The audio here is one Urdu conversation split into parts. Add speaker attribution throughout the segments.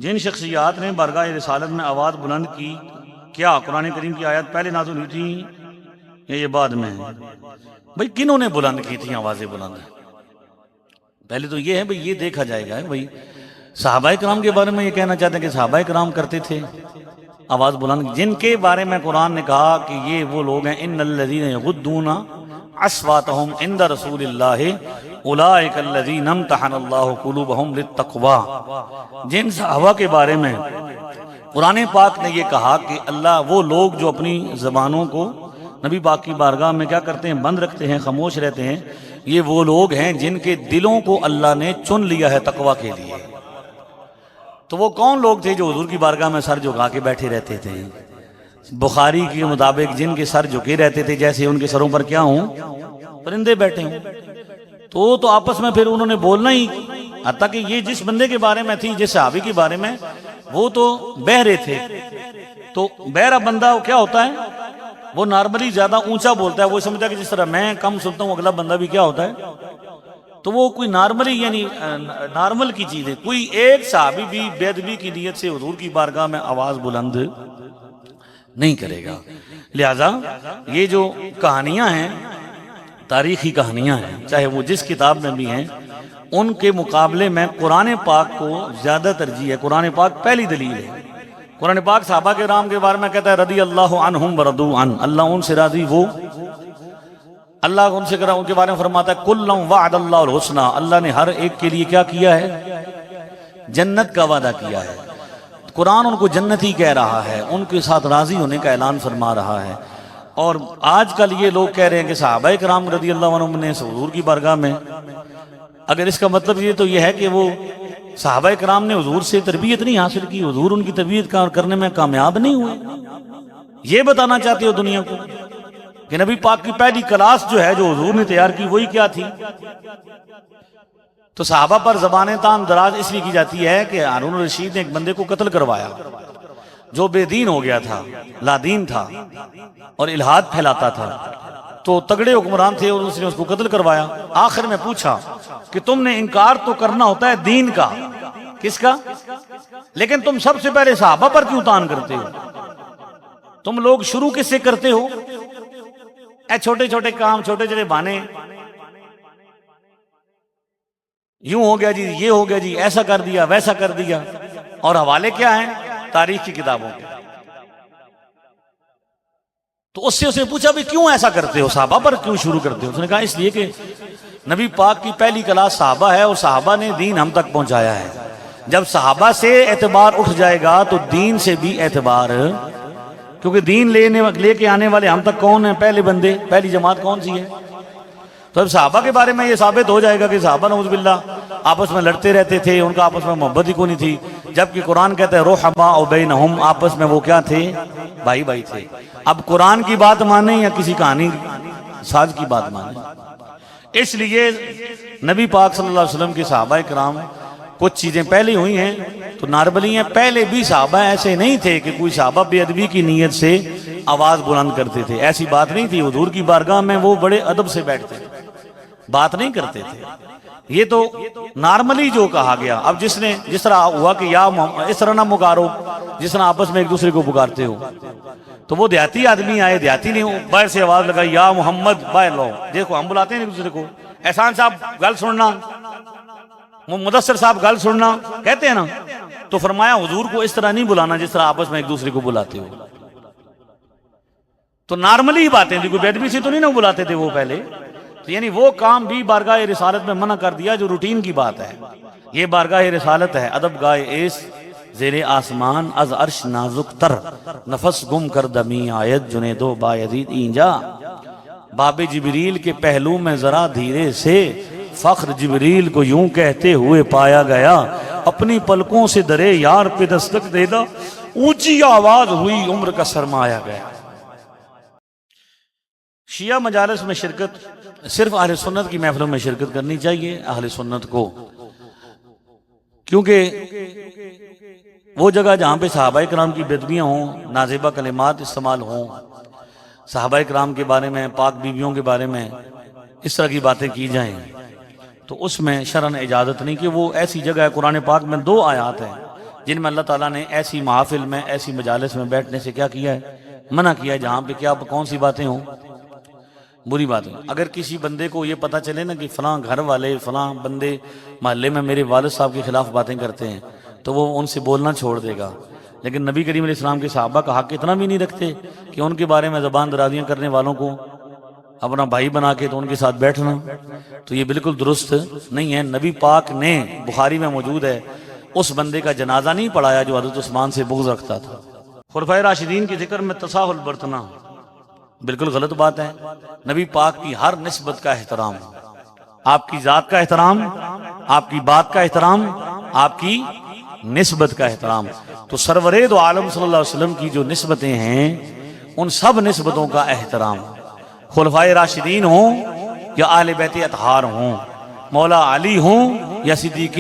Speaker 1: جن شخصیات نے بارگاہ رسالت میں آواز بلند کی، کیا قرآن کریم کی آیات پہلے نازل ہوئی تھی یا یہ بعد میں؟ بھئی کنہوں نے بلند کی تھی آوازیں بلند؟ پہلے تو یہ ہے بھئی یہ دیکھا جائے گا بھئی صحابہ کرام کے بارے میں یہ کہنا چاہتے ہیں کہ صحابہ کرام کرتے تھے آواز بلند، جن کے بارے میں قرآن نے کہا کہ یہ وہ لوگ ہیں ان الذین یغضون اصواتہم عند رسول اللہ اولئک الذین امتحن اللہ قلوبہم للتقوی، جن صحابہ کے بارے میں قرآن پاک نے یہ کہا کہ اللہ وہ لوگ جو اپنی زبانوں کو نبی پاک کی بارگاہ میں کیا کرتے ہیں، بند رکھتے ہیں، خاموش رہتے ہیں، یہ وہ لوگ ہیں جن کے دلوں کو اللہ نے چن لیا ہے تقوی کے لیے۔ تو وہ کون لوگ تھے جو حضور کی بارگاہ میں سر جھکا کے بیٹھے رہتے تھے؟ بخاری کے مطابق جن کے سر جھکے رہتے تھے جیسے ان کے سروں پر کیا ہوں، پرندے بیٹھے ہوں۔ تو آپس میں پھر انہوں نے بولنا ہی، حتیٰ کہ یہ جس بندے کے بارے میں تھی، جس صحابی کے بارے میں، وہ تو بہرے تھے۔ تو بہرا بندہ کیا ہوتا ہے، وہ نارملی زیادہ اونچا بولتا ہے، وہ سمجھتا ہے کہ جس طرح میں کم سنتا ہوں اگلا بندہ بھی کیا ہوتا ہے، تو وہ کوئی نارملی یعنی نارمل کی چیز ہے۔ کوئی ایک صحابی بھی بے ادبی کی نیت سے حضور کی بارگاہ میں آواز بلند نہیں کرے گا۔ لہٰذا یہ جو کہانیاں ہیں، تاریخی کہانیاں ہیں، چاہے وہ جس کتاب میں بھی ہیں، ان کے مقابلے میں قرآن پاک کو زیادہ ترجیح ہے۔ قرآن پاک پہلی دلیل ہے۔ قرآن پاک صحابہ کرام کے بارے میں کہتا ہے رضی اللہ عنہم ورضوا عنہ، اللہ ان سے راضی، وہ اللہ ان سے ان کے بارے میں فرماتا ہے کلا وعد اللہ الحسنی، اللہ نے ہر ایک کے لیے کیا کیا ہے، جنت کا وعدہ کیا ہے۔ قرآن ان کو جنتی کہہ رہا ہے، ان کے ساتھ راضی ہونے کا اعلان فرما رہا ہے۔ اور آج کل یہ لوگ کہہ رہے ہیں کہ صحابہ کرام رضی اللہ عنہم نے حضور کی بارگاہ میں، اگر اس کا مطلب یہ تو یہ ہے کہ وہ صحابہ کرام نے حضور سے تربیت نہیں حاصل کی، حضور ان کی تربیت کرنے میں کامیاب نہیں ہوئے، یہ بتانا چاہتے ہو دنیا کو کہ نبی پاک کی پہلی کلاس جو ہے جو حضور نے تیار کی وہی کیا تھی؟ تو صحابہ پر زبانیں تان دراز اس لیے کی جاتی ہے کہ ہارون الرشید نے ایک بندے کو قتل کروایا جو بے دین ہو گیا تھا، لا دین تھا اور الہاد پھیلاتا تھا، تو تگڑے حکمران تھے اور اس نے اس کو قتل کروایا۔ آخر میں پوچھا کہ تم نے انکار تو کرنا ہوتا ہے دین کا، کس کا؟ لیکن تم سب سے پہلے صحابہ پر کیوں تان کرتے ہو؟ تم لوگ شروع کس سے کرتے ہو؟ اے چھوٹے چھوٹے کام، چھوٹے چھوٹے بہانے، یوں ہو گیا جی، یہ ہو گیا جی، ایسا کر دیا ویسا کر دیا، اور حوالے کیا ہیں؟ تاریخ کی کتابوں کے۔ تو اس سے اسے پوچھا بھی کیوں ایسا کرتے ہو، صحابہ پر کیوں شروع کرتے ہو؟ اس نے کہا اس لیے کہ نبی پاک کی پہلی کلاس صحابہ ہے اور صحابہ نے دین ہم تک پہنچایا ہے۔ جب صحابہ سے اعتبار اٹھ جائے گا تو دین سے بھی اعتبار، کیونکہ دین لے کے آنے والے ہم تک کون ہیں؟ پہلے بندے، پہلی جماعت کون سی ہے؟ تو اب صحابہ کے بارے میں یہ ثابت ہو جائے گا کہ صحابہ نعوذ باللہ آپس میں لڑتے رہتے تھے، ان کا آپس میں محبت ہی کو نہیں تھی، جبکہ قرآن کہتا ہے رحماء بینہم، آپس میں وہ کیا تھے؟ بھائی بھائی تھے۔ اب قرآن کی بات مانیں یا کسی کہانی ساز کی بات مانیں؟ اس لیے نبی پاک صلی اللہ علیہ وسلم کے صحابہ کرام کچھ چیزیں پہلے ہوئی ہیں تو نارملی ہیں۔ پہلے بھی صحابہ ایسے نہیں تھے کہ کوئی صحابہ بے ادبی کی نیت سے آواز بلند کرتے تھے، ایسی بات نہیں تھی۔ حضور کی بارگاہ میں وہ بڑے ادب سے بیٹھتے تھے، بات نہیں کرتے تھے۔ یہ تو نارملی جو کہا گیا۔ اب جس طرح ہوا کہ یا محمد، اس طرح نہ مکارو جس طرح آپس میں ایک دوسرے کو پکارتے ہو، تو وہ دیہاتی آدمی آئے، دیہاتی نے باہر سے آواز لگائی یا محمد، باہر لو، دیکھو ہم بلاتے ہیں ایک دوسرے کو، احسان صاحب گل سننا، مدثر صاحب گل سننا کہتے ہیں نا، تو فرمایا حضور کو اس طرح نہیں بلانا جس طرح آپس میں ایک دوسرے کو بلاتے ہو۔ تو نارملی باتیں تھی، کوئی بے ادبی سے تو نہیں نا بلاتے تھے وہ پہلے، تو یعنی وہ کام بھی بارگاہ رسالت میں منع کر دیا جو روٹین کی بات ہے۔ یہ بارگاہ رسالت ہے، ادب گائے ایس زیر آسمان، از عرش نازک تر، نفس گم کر دمی آیت جنیدو بایدید اینجا، باب جبریل کے پہلو میں ذرا دھیرے سے، فخر جبریل کو یوں کہتے ہوئے پایا گیا، اپنی پلکوں سے درے یار پہ دستک دینا، اونچی آواز ہوئی عمر کا سرمایا گیا۔ شیعہ مجالس میں شرکت صرف اہل سنت کی محفلوں میں شرکت کرنی چاہیے اہل سنت کو، کیونکہ وہ جگہ جہاں پہ صحابہ کرام کی بدبیاں ہوں، نازیبہ کلمات استعمال ہوں، صحابہ کرام کے بارے میں، پاک بیویوں کے بارے میں اس طرح کی باتیں کی جائیں، تو اس میں شرعاً اجازت نہیں کہ وہ ایسی جگہ ہے۔ قرآن پاک میں 2 آیات ہیں جن میں اللہ تعالیٰ نے ایسی محافل میں ایسی مجالس میں بیٹھنے سے کیا کیا ہے؟ منع کیا ہے، جہاں پہ کیا کون سی باتیں ہوں؟ بری باتیں۔ اگر کسی بندے کو یہ پتا چلے نا کہ فلاں گھر والے فلاں بندے محلے میں میرے والد صاحب کے خلاف باتیں کرتے ہیں تو وہ ان سے بولنا چھوڑ دے گا، لیکن نبی کریم علیہ السلام کے صحابہ کا حق اتنا بھی نہیں رکھتے کہ ان کے بارے میں زبان درازیاں کرنے والوں کو اپنا بھائی بنا کے تو ان کے ساتھ بیٹھنا، تو یہ بالکل درست نہیں ہے۔ نبی پاک نے، بخاری میں موجود ہے، اس بندے کا جنازہ نہیں پڑھایا جو حضرت عثمان سے بغض رکھتا تھا۔ خلفائے راشدین کے ذکر میں تساہل برتنا بالکل غلط بات ہے۔ نبی پاک کی ہر نسبت کا احترام، آپ کی ذات کا احترام، آپ کی بات کا احترام، آپ کی نسبت کا احترام، تو سرور دو عالم صلی اللہ علیہ وسلم کی جو نسبتیں ہیں ان سب نسبتوں کا احترام، خلفائے راشدین ہوں یا اہل بیت اطہار ہوں، مولا علی ہوں یا صدیق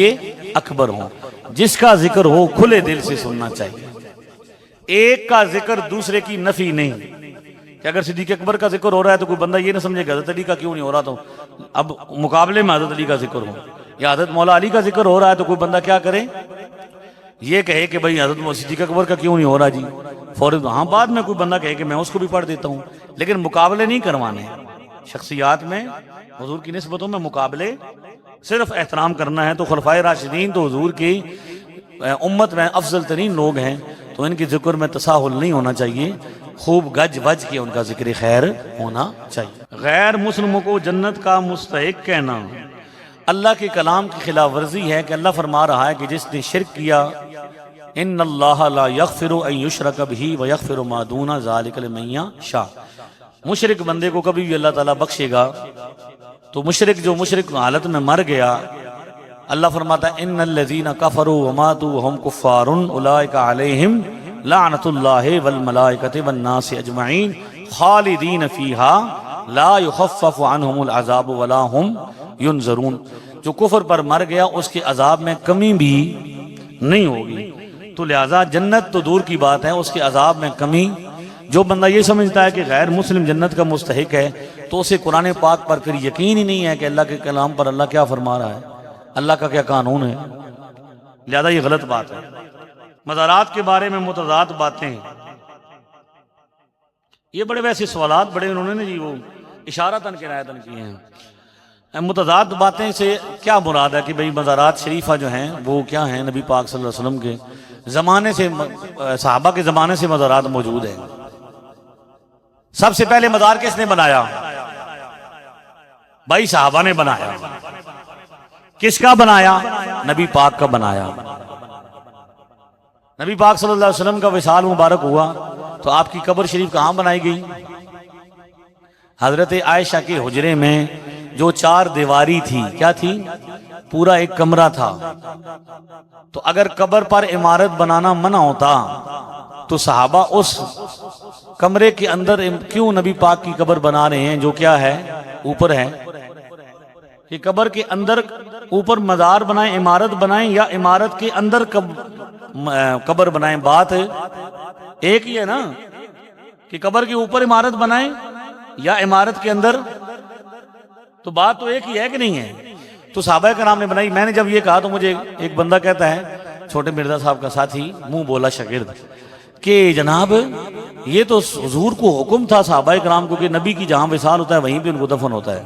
Speaker 1: اکبر ہوں، جس کا ذکر ہو کھلے دل سے سننا چاہیے۔ ایک کا ذکر دوسرے کی نفی نہیں، کہ اگر صدیق اکبر کا ذکر ہو رہا ہے تو کوئی بندہ یہ نہ سمجھے کہ حضرت علی کا کیوں نہیں ہو رہا، تو اب مقابلے میں حضرت علی کا ذکر ہو، یا حضرت مولا علی کا ذکر ہو رہا ہے تو کوئی بندہ کیا کرے، یہ کہے کہ بھئی حضرت صدیق اکبر کا کیوں نہیں ہو رہا جی، فوراً ہاں بعد میں کوئی بندہ کہے کہ میں اس کو بھی پڑھ دیتا ہوں، لیکن مقابلے نہیں کروانے۔ شخصیات میں، حضور کی نسبتوں میں مقابلے، صرف احترام کرنا ہے۔ تو خلفائے راشدین تو حضور کی امت میں افضل ترین لوگ ہیں، تو ان کے ذکر میں تساہل نہیں ہونا چاہیے، خوب گج وج کے ان کا ذکر خیر ہونا چاہیے۔ غیر مسلموں کو جنت کا مستحق کہنا اللہ کے کلام کی خلاف ورزی ہے، کہ اللہ فرما رہا ہے کہ جس نے شرک کیا، ان اللہ لا یغفر ان یشرک بہ ویغفر ما دون ذلک لمن یشاء، مشرک بندے کو کبھی بھی اللہ تعالیٰ بخشے گا، تو مشرک جو مشرک حالت میں مر گیا، اللہ فرماتا ہے ان الذین کفروا وماتوا وهم کفار اولئک علیہم لعنت اللہ والملائکۃ والناس اجمعین خالدین فیہا لا یخفف عنہم العذاب ولا هم ینظرون، جو کفر پر مر گیا اس کے عذاب میں کمی بھی نہیں ہوگی، تو لہٰذا جنت تو دور کی بات ہے، اس کے عذاب میں کمی۔ جو بندہ یہ سمجھتا ہے کہ غیر مسلم جنت کا مستحق ہے تو اسے قرآن پاک پر پھر یقین ہی نہیں ہے کہ اللہ کے کلام پر اللہ کیا فرما رہا ہے، اللہ کا کیا قانون ہے، لہذا یہ غلط بات ہے۔ مزارات کے بارے میں متضاد باتیں، یہ بڑے ویسے سوالات بڑے انہوں نے جی وہ اشارتاً کنایتاً کیے ہیں۔ متضاد باتیں سے کیا مراد ہے کہ بھئی مزارات شریفہ جو ہیں وہ کیا ہیں؟ نبی پاک صلی اللہ علیہ وسلم کے زمانے سے، صحابہ کے زمانے سے مزارات موجود ہیں۔ سب سے پہلے مزار کس نے بنایا؟ بھائی صحابہ نے بنایا۔ کس کا بنایا؟ نبی پاک کا بنایا۔ نبی پاک صلی اللہ علیہ وسلم کا وصال مبارک ہوا تو آپ کی قبر شریف کہاں بنائی گئی؟ حضرت عائشہ کے حجرے میں جو 4 دیواری تھی، کیا تھی؟ پورا ایک کمرہ تھا، تو اگر قبر پر عمارت بنانا منع ہوتا تو صحابہ اس کمرے کے اندر کیوں نبی پاک کی قبر بنا رہے ہیں جو کیا ہے؟ اوپر ہے، کہ قبر کے اندر اوپر مزار بنائیں، عمارت بنائیں، یا عمارت کے اندر قبر بنائیں، بات ایک ہی ہے نا، کہ قبر کے اوپر عمارت بنائیں یا عمارت کے اندر، تو بات تو ایک ہی ہے کہ نہیں ہے؟ تو صحابہ کرام نے بنائی۔ میں نے جب یہ کہا تو مجھے ایک بندہ کہتا ہے، چھوٹے مرزا صاحب کا ساتھی، منہ بولا شاگرد، کہ جناب یہ تو حضور کو حکم تھا صحابہ کرام کو کہ نبی کی جہاں وصال ہوتا ہے وہیں پہ ان کو دفن ہوتا ہے۔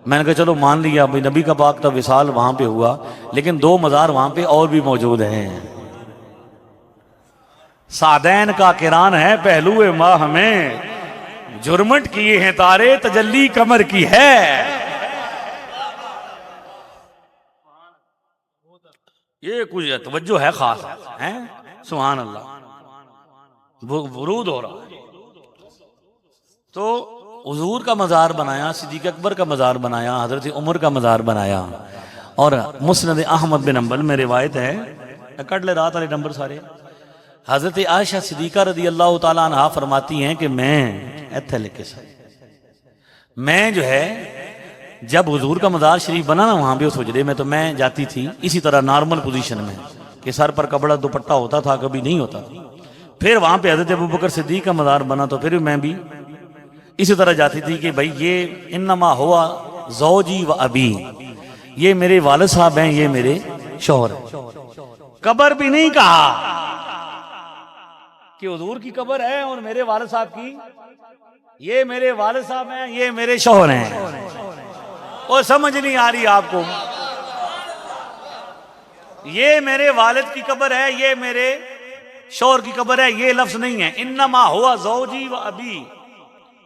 Speaker 1: میں نے کہا چلو مان لیا بھائی، نبی کا پاک تھا وصال وہاں پہ ہوا، لیکن 2 مزار وہاں پہ اور بھی موجود ہیں۔ سعدین کا کران ہے پہلو ماہ میں، جرمٹ کیے ہیں تارے تجلی کمر کی ہے۔ یہ کچھ توجہ ہے خاص ہے، سبحان اللہ، ورود ہو رہا ہے۔ تو حضور کا مزار بنایا، صدیق اکبر کا مزار بنایا، حضرت عمر کا مزار بنایا، اور مسند احمد بن حنبل میں روایت ہے، کٹ لے رات والے نمبر سارے، حضرت عائشہ صدیقہ رضی اللہ تعالیٰ عنہا فرماتی ہیں کہ میں جو ہے جب حضور کا مزار شریف بنا نا وہاں بھی اس حجرے میں، تو میں جاتی تھی اسی طرح نارمل پوزیشن میں کہ سر پر کپڑا دوپٹہ ہوتا تھا، کبھی نہیں ہوتا۔ پھر وہاں پہ حضرت ابوبکر صدیق کا مزار بنا تو پھر میں بھی اسی طرح جاتی تھی کہ بھائی یہ انما ہوا زوجی و ابی، یہ میرے والد صاحب ہیں، یہ میرے شوہر ہیں۔ قبر بھی نہیں کہا کہ حضور کی قبر ہے اور میرے والد صاحب کی، یہ میرے والد صاحب ہیں، یہ میرے شوہر ہیں. اور سمجھ نہیں آ رہی آپ کو؟ یہ میرے والد کی قبر ہے، یہ میرے شوہر کی قبر ہے، یہ لفظ نہیں ہے. انما ہوا زوجی و ابی.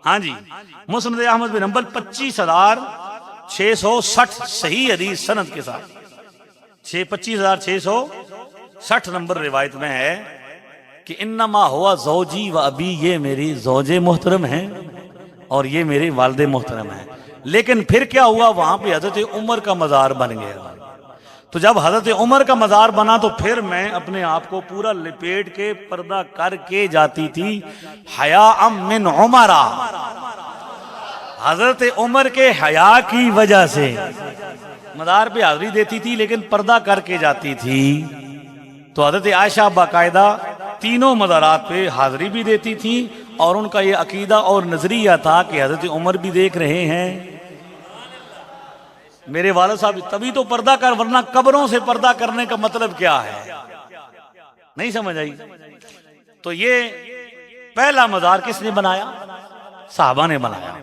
Speaker 1: ہاں جی، مسند احمد بن حنبل 25,660 صحیح حدیث سند کے ساتھ، 25,660 نمبر روایت میں ہے کہ انما ہوا زوجی و ابی، یہ میری زوج محترم ہیں اور یہ میرے والد محترم ہیں. لیکن پھر کیا ہوا؟ وہاں پہ حضرت عمر کا مزار بن گیا. تو جب حضرت عمر کا مزار بنا تو پھر میں اپنے آپ کو پورا لپیٹ کے پردہ کر کے جاتی تھی. حیاء من عمر، حضرت عمر کے حیا کی وجہ سے مزار پہ حاضری دیتی تھی لیکن پردہ کر کے جاتی تھی. تو حضرت عائشہ باقاعدہ تینوں مزارات پہ حاضری بھی دیتی تھی اور ان کا یہ عقیدہ اور نظریہ تھا کہ حضرت عمر بھی دیکھ رہے ہیں میرے والد صاحب. تبھی تو پردہ کر، ورنہ قبروں سے پردہ کرنے کا مطلب کیا ہے؟ نہیں سمجھ آئی؟ تو یہ پہلا مزار کس نے بنایا؟ صحابہ نے بنایا.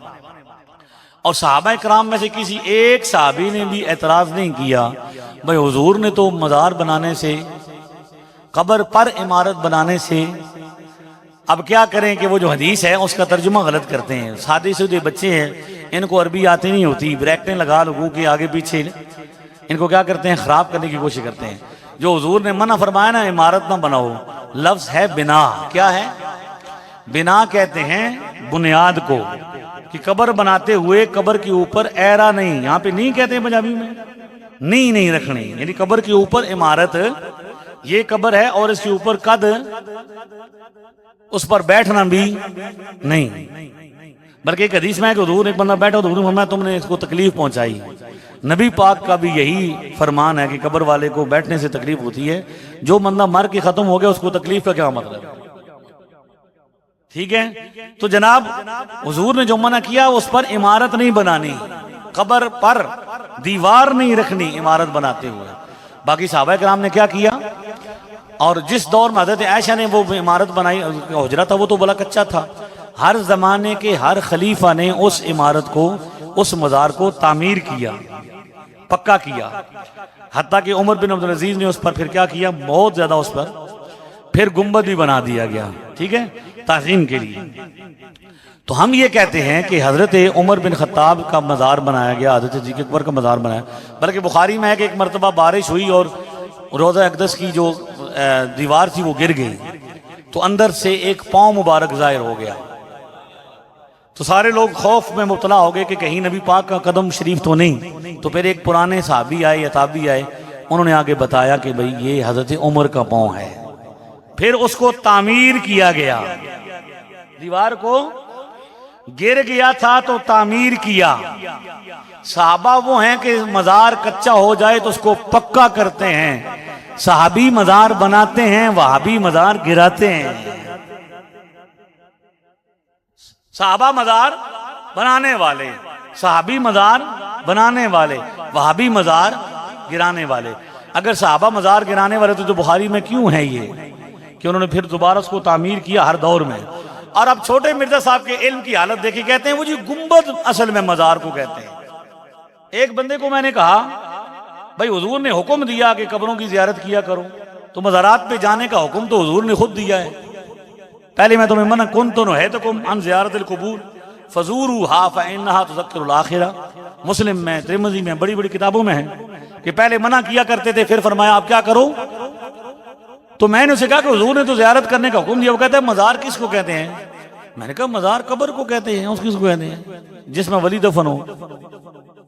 Speaker 1: اور صحابہ کرام میں سے کسی ایک صحابی نے بھی اعتراض نہیں کیا بھئی حضور نے تو مزار بنانے سے، قبر پر عمارت بنانے سے، اب کیا کریں کہ وہ جو حدیث ہے اس کا ترجمہ غلط کرتے ہیں. سادے سودے بچے ہیں، ان کو عربی آتی نہیں ہوتی، بریکٹیں لگا لگو کے آگے پیچھے ان کو کیا کرتے ہیں؟ خراب کرنے کی کوشش کرتے ہیں. جو حضور نے منع فرمایا نا عمارت نہ بناؤ، لفظ ہے بنا. کیا ہے؟ بنا کہتے ہیں بنیاد کو، کہ قبر بناتے ہوئے قبر کے اوپر ایرا نہیں، یہاں پہ نہیں کہتے ہیں پنجابی میں، نہیں رکھنی، یعنی قبر کے اوپر عمارت، یہ قبر ہے اور اس کے اوپر قد، اس پر بیٹھنا بھی نہیں. بلکہ ایک حدیث میں ہے کہ حضور ایک بندہ بیٹھا تو حضور نے فرمایا تم نے اس کو تکلیف پہنچائی. نبی پاک کا بھی یہی فرمان ہے کہ قبر والے کو بیٹھنے سے تکلیف ہوتی ہے. جو بندہ مر کے ختم ہو گیا اس کو تکلیف کا کیا مطلب؟ ٹھیک ہے. تو جناب حضور نے جو منع کیا اس پر عمارت نہیں بنانی، قبر پر دیوار نہیں رکھنی عمارت بناتے ہوئے. باقی صحابہ کرام نے کیا کیا؟ اور جس دور میں حضرت عائشہ نے وہ عمارت بنائی، حجرہ تھا وہ تو بڑا کچا تھا، ہر زمانے کے ہر خلیفہ نے اس عمارت کو، اس مزار کو تعمیر کیا، پکا کیا. حتیٰ کہ عمر بن عبدالعزیز نے اس پر پھر کیا کیا؟ بہت زیادہ اس پر پھر گنبد بھی بنا دیا گیا، ٹھیک ہے، تعظیم کے لیے. تو ہم یہ کہتے ہیں کہ حضرت عمر بن خطاب کا مزار بنایا گیا، حضرت صدیق اکبر کا مزار بنایا. بلکہ بخاری میں ہے کہ ایک مرتبہ بارش ہوئی اور روضہ اقدس کی جو دیوار تھی وہ گر گئی، تو اندر سے ایک پاؤں مبارک ظاہر ہو گیا. تو سارے لوگ خوف میں مبتلا ہو گئے کہ کہیں نبی پاک کا قدم شریف تو نہیں. تو پھر ایک پرانے صحابی آئے یا تابعی آئے، انہوں نے آگے بتایا کہ بھئی یہ حضرت عمر کا پاؤں ہے. پھر اس کو تعمیر کیا گیا، دیوار کو گر گیا تھا تو تعمیر کیا. صحابہ وہ ہیں کہ مزار کچا ہو جائے تو اس کو پکا کرتے ہیں، صحابی مزار بناتے ہیں، وہابی مزار گراتے ہیں. صحابہ مزار بنانے والے، صحابی مزار بنانے والے، وہابی مزار گرانے والے. اگر صحابہ مزار گرانے والے تو بخاری میں کیوں ہے یہ کہ انہوں نے پھر دوبارہ اس کو تعمیر کیا ہر دور میں. اور اب چھوٹے مرزا صاحب کے علم کی حالت دیکھی، کہتے ہیں وہ جی گنبد اصل میں مزار کو کہتے ہیں. ایک بندے کو میں نے کہا بھائی حضور نے حکم دیا کہ قبروں کی زیارت کیا کرو، تو مزارات پہ جانے کا حکم تو حضور نے خود دیا ہے. پہلے میں تمہیں منع کنت نہیتکم عن زیارت القبور فزوروها فانها تذکر الاخرہ. مسلم میں، ترمذی میں، بڑی بڑی کتابوں میں ہے کہ پہلے منع کیا کرتے تھے، پھر فرمایا آپ کیا کرو. تو میں نے اسے کہا کہ حضور نے تو زیارت کرنے کا حکم دیا. وہ کہتا ہے مزار کس کو کہتے ہیں؟ میں نے کہا مزار قبر کو کہتے ہیں. اس کس کو کہتے ہیں؟ جس میں ولی دفن ہو.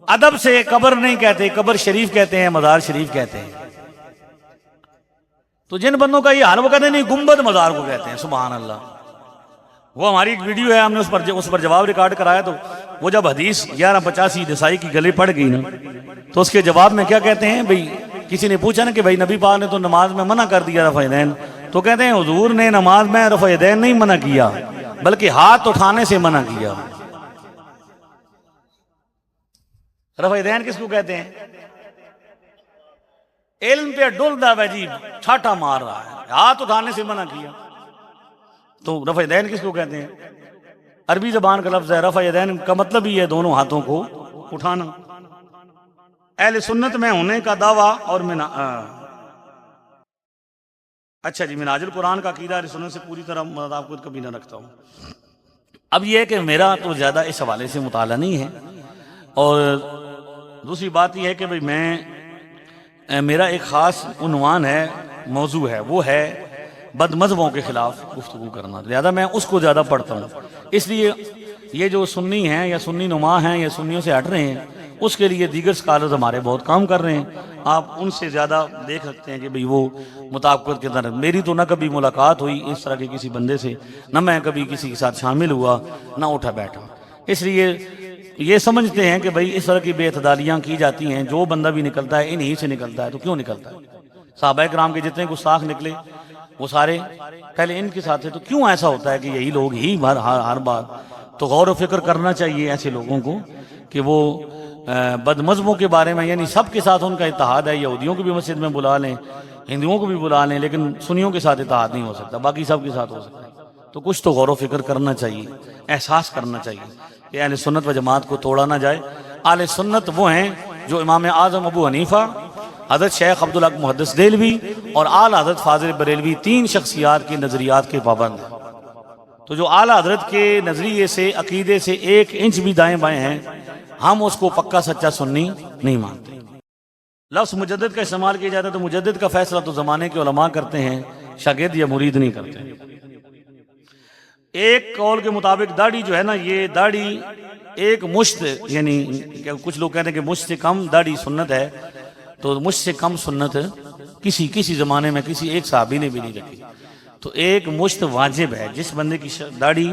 Speaker 1: ادب سے قبر نہیں کہتے، قبر شریف کہتے ہیں، مزار شریف کہتے ہیں. تو جن بندوں کا یہ حال وہ کہتے ہیں نہیں گنبد مزار کو کہتے ہیں. سبحان اللہ. وہ ہماری ایک ویڈیو ہے، ہم نے اس پر جواب ریکارڈ کرایا. تو وہ جب حدیث 1185 نسائی کی گلے پڑ گئی نا، تو اس کے جواب میں کیا کہتے ہیں؟ بھئی کسی نے پوچھا نا کہ بھئی نبی پاک نے تو نماز میں منع کر دیا رفع یدین، تو کہتے ہیں حضور نے نماز میں رفع یدین نہیں منع کیا بلکہ ہاتھ اٹھانے سے منع کیا. رفع یدین کس کو کہتے ہیں؟ علم پہ ڈلدا ہے جی، چھاٹا مار رہا ہے، ہاتھ اٹھانے سے منع کیا۔ تو رفع یدین کس کو کہتے ہیں؟ عربی زبان کا لفظ ہے، رفع یدین کا مطلب ہی ہے دونوں ہاتھوں کو اٹھانا۔ اہل سنت میں ہونے کا دعویٰ اور اچھا جی، منہاج القرآن کا عقیدہ اہل سنت سے پوری طرح مطابقت کبھی نہ رکھتا ہوں۔ اب یہ ہے کہ میرا تو زیادہ اس حوالے سے مطالعہ نہیں ہے، اور دوسری بات یہ ہے کہ بھئی میرا ایک خاص عنوان ہے، موضوع ہے، وہ ہے بد مذہبوں کے خلاف گفتگو کرنا، لہذا میں اس کو زیادہ پڑھتا ہوں۔ اس لیے یہ جو سنی ہیں یا سنی نما ہیں یا سنیوں سے ہٹ رہے ہیں، اس کے لیے دیگر سکالرز ہمارے بہت کام کر رہے ہیں، آپ ان سے زیادہ دیکھ سکتے ہیں کہ بھئی وہ مطابقت کے اندر۔ میری تو نہ کبھی ملاقات ہوئی اس طرح کے کسی بندے سے، نہ میں کبھی کسی کے ساتھ شامل ہوا، نہ اٹھا بیٹھا۔ اس لیے یہ سمجھتے ہیں کہ بھئی اس طرح کی بے اعتدالیاں کی جاتی ہیں، جو بندہ بھی نکلتا ہے انہی سے نکلتا ہے، تو کیوں نکلتا ہے؟ صحابہ کرام کے جتنے گستاخ نکلے وہ سارے پہلے ان کے ساتھ تھے، تو کیوں ایسا ہوتا ہے کہ یہی لوگ ہی ہر بار؟ تو غور و فکر کرنا چاہیے ایسے لوگوں کو کہ وہ بد مذہبوں کے بارے میں، یعنی سب کے ساتھ ان کا اتحاد ہے، یہودیوں کو بھی مسجد میں بلا لیں، ہندوؤں کو بھی بلا لیں، لیکن سنیوں کے ساتھ اتحاد نہیں ہو سکتا، باقی سب کے ساتھ ہو سکتا ہے۔ تو کچھ تو غور و فکر کرنا چاہیے، احساس کرنا چاہیے کہ اہل سنت و جماعت کو توڑا نہ جائے۔ اہل سنت وہ ہیں جو امام اعظم ابو حنیفہ، حضرت شیخ عبدالحق محدث دہلوی اور اعلی حضرت فاضل بریلوی، تین شخصیات کے نظریات کے پابند ہیں۔ تو جو اعلی حضرت کے نظریے سے، عقیدے سے ایک انچ بھی دائیں بائیں ہیں، ہم اس کو پکا سچا سنی نہیں مانتے۔ لفظ مجدد کا استعمال کیا جاتا ہے تو مجدد کا فیصلہ تو زمانے کے علماء کرتے ہیں، شاگرد یا مرید نہیں کرتے۔ ایک قول کے مطابق داڑھی جو ہے نا، یہ داڑھی ایک مشت، یعنی کچھ لوگ کہتے ہیں کہ مشت سے کم داڑھی سنت ہے، تو مشت سے کم سنت کسی زمانے میں کسی ایک صحابی نے بھی نہیں رکھی۔ تو ایک مشت واجب ہے، جس بندے کی داڑھی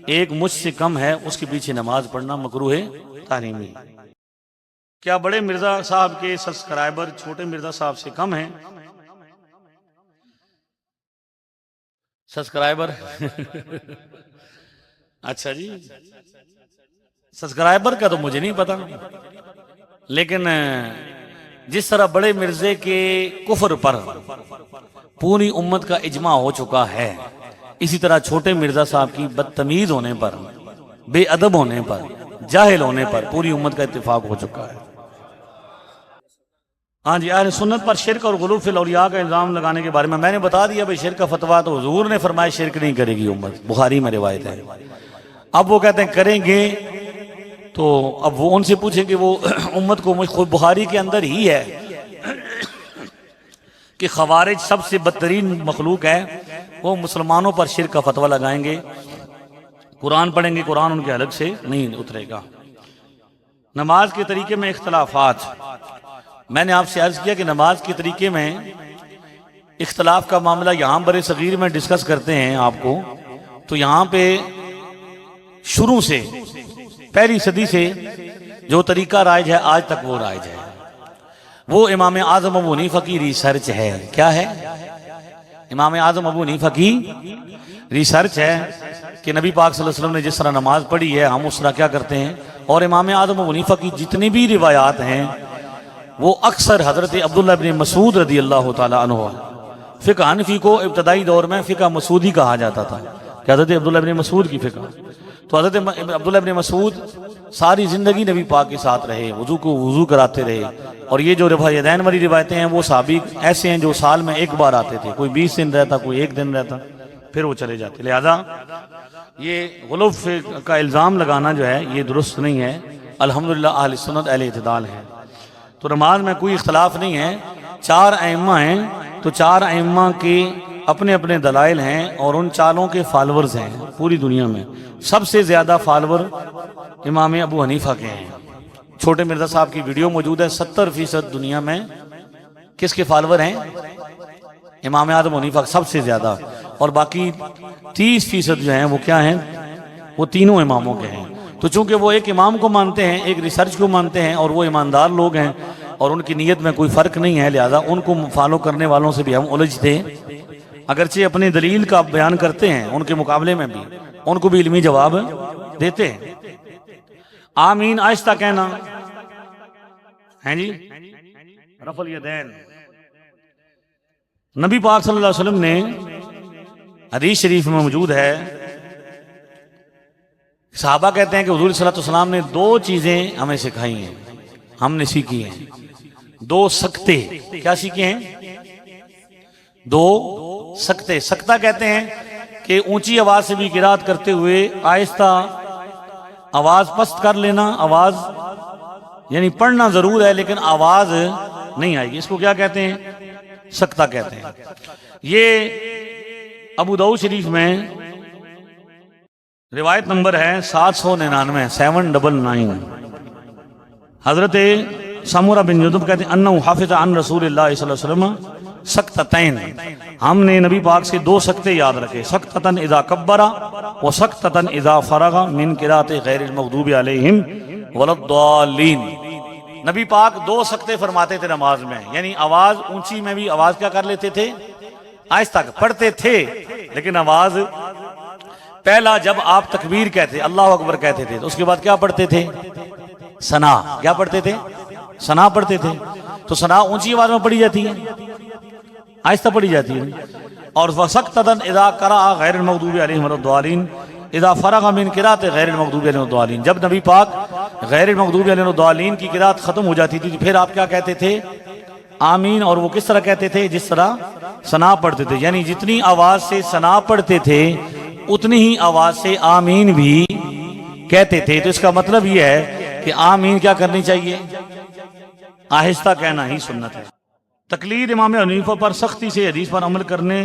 Speaker 1: ایک مشت سے کم ہے اس کے پیچھے نماز پڑھنا مکروہ تحریمی۔ کیا بڑے مرزا صاحب کے سبسکرائبر چھوٹے مرزا صاحب سے کم ہیں؟ سبسکرائبر اچھا جی، سبسکرائبر کا تو مجھے نہیں پتا، لیکن جس طرح بڑے مرزے کے کفر پر پوری امت کا اجماع ہو چکا ہے، اسی طرح چھوٹے مرزا صاحب کی بدتمیز ہونے پر، بے ادب ہونے پر، جاہل ہونے پر پوری امت کا اتفاق ہو چکا ہے۔ ہاں جی، اہل سنت پر شرک اور غلو فی الاولیاء کا الزام لگانے کے بارے میں نے بتا دیا بھئی شرک کا فتویٰ تو حضور نے فرمایا شرک نہیں کرے گی امت، بخاری میں روایت ہے۔ اب وہ کہتے ہیں کریں گے، تو اب وہ ان سے پوچھیں کہ وہ امت کو خود بخاری کے اندر ہی ہے کہ خوارج سب سے بدترین مخلوق ہے، وہ مسلمانوں پر شرک کا فتویٰ لگائیں گے، قرآن پڑھیں گے، قرآن ان کے حلق سے نہیں اترے گا۔ نماز کے طریقے میں اختلافات، میں نے آپ سے عرض کیا کہ نماز کے طریقے میں اختلاف کا معاملہ یہاں بر صغیر میں ڈسکس کرتے ہیں آپ کو، تو یہاں پہ شروع سے پہلی صدی سے جو طریقہ رائج ہے آج تک وہ رائج ہے، وہ امام اعظم ابو حنیفہ کی ریسرچ ہے۔ کیا ہے؟ امام اعظم ابو حنیفہ کی ریسرچ ہے کہ نبی پاک صلی اللہ علیہ وسلم نے جس طرح نماز پڑھی ہے ہم اس طرح کیا کرتے ہیں، اور امام اعظم ابو حنیفہ کی جتنی بھی روایات ہیں وہ اکثر حضرت عبداللہ ابن مسعود رضی اللہ تعالیٰ عنہ، فقہ حنفی کو ابتدائی دور میں فقہ مسعودی کہا جاتا تھا کہ حضرت عبداللہ ابن مسعود کی فقہ، تو حضرت عبداللہ ابن مسعود ساری زندگی نبی پاک کے ساتھ رہے، وضو کو وضو کراتے رہے، اور یہ جو رفع یدین والی روایتیں ہیں وہ صحابی ایسے ہیں جو سال میں ایک بار آتے تھے، کوئی 20 دن رہتا، کوئی 1 دن رہتا، پھر وہ چلے جاتے۔ لہذا یہ غلو کا الزام لگانا جو ہے یہ درست نہیں ہے۔ الحمدللہ اہل سنت اہل اعتدال ہیں، تو نماز میں کوئی اختلاف نہیں ہے۔ 4 ائمہ ہیں تو 4 ائمہ کے اپنے اپنے دلائل ہیں، اور ان 4 کے فالورز ہیں پوری دنیا میں۔ سب سے زیادہ فالور امام ابو حنیفہ کے ہیں۔ چھوٹے مرزا صاحب کی ویڈیو موجود ہے، 70% دنیا میں کس کے فالور ہیں؟ امام اعظم حنیفہ سب سے زیادہ، اور باقی 30% جو ہیں وہ کیا ہیں؟ وہ تینوں اماموں کے ہیں۔ تو چونکہ وہ ایک امام کو مانتے ہیں، ایک ریسرچ کو مانتے ہیں، اور وہ ایماندار لوگ ہیں اور ان کی نیت میں کوئی فرق نہیں ہے، لہذا ان کو فالو کرنے والوں سے بھی ہم الجھتے ہیں، اگرچہ اپنی دلیل کا بیان کرتے ہیں ان کے مقابلے میں بھی ان کو بھی علمی جواب دیتے ہیں۔ آمین آہستہ کہنا ہے جی، رفع الیدین نبی پاک صلی اللہ علیہ وسلم نے حدیث شریف میں موجود ہے، صحابہ کہتے ہیں کہ حضور صلی اللہ علیہ وسلم نے دو چیزیں ہمیں سکھائی ہیں، ہم نے سیکھی ہیں، دو سکتے۔ کیا سیکھے ہیں؟ دو سکتے۔ سکتہ کہتے ہیں کہ اونچی آواز سے بھی قرات کرتے ہوئے آہستہ آواز پست کر لینا، آواز یعنی پڑھنا ضرور ہے لیکن آواز نہیں آئے گی، اس کو کیا کہتے ہیں؟ سکتہ کہتے ہیں۔ یہ ابو داؤد شریف میں روایت نمبر ہے 799 799۔ حضرت سمورہ بن جندب کہتے ہیں انہو حافظ عن رسول اللہ صلی اللہ علیہ وسلم سکتتین، ہم نے نبی پاک سے دو سکتے یاد رکھے، سکتتن اذا کبرا و سکتتن اذا فرغ من قرات غیر المغضوب علیہم وللضالین۔ نبی پاک دو سکتے فرماتے تھے نماز میں، یعنی آواز اونچی میں بھی آواز کیا کر لیتے تھے؟ آہستہ پڑھتے تھے لیکن آواز، پہلا جب آپ تکبیر کہتے اللہ اکبر کہتے تھے تو اس کے بعد کیا پڑھتے تھے؟ ثنا۔ کیا پڑھتے تھے؟ ثنا پڑھتے تھے۔ تو ثنا اونچی آواز میں پڑھی جاتی ہے، آہستہ پڑھی جاتی ہے۔ اور وَسَقْطَةً اِذَا قَرَأَ غَيْرِ الْمَغْضُوبِ عَلَيْهِمْ وَلَا الضَّالِّينَ اِذَا فَرَغَ مِنْ قِرَأَةِ غَيْرِ الْمَغْضُوبِ عَلَيْهِمْ وَلَا الضَّالِّينَ، جب نبی پاک غیر المغضوب علیہم ولا الضالین کی قرات ختم ہو جاتی تھی پھر آپ کیا کہتے تھے؟ آمین۔ اور وہ کس طرح کہتے تھے؟ جس طرح ثنا پڑھتے تھے، یعنی جتنی آواز سے ثنا پڑھتے تھے اتنی ہی آواز سے آمین بھی کہتے تھے۔ تو اس کا مطلب یہ ہے کہ آمین کیا کرنی چاہیے؟ آہستہ کہنا ہی سنت ہے۔ تقلید امام حنیفہ پر سختی سے حدیث پر عمل کرنے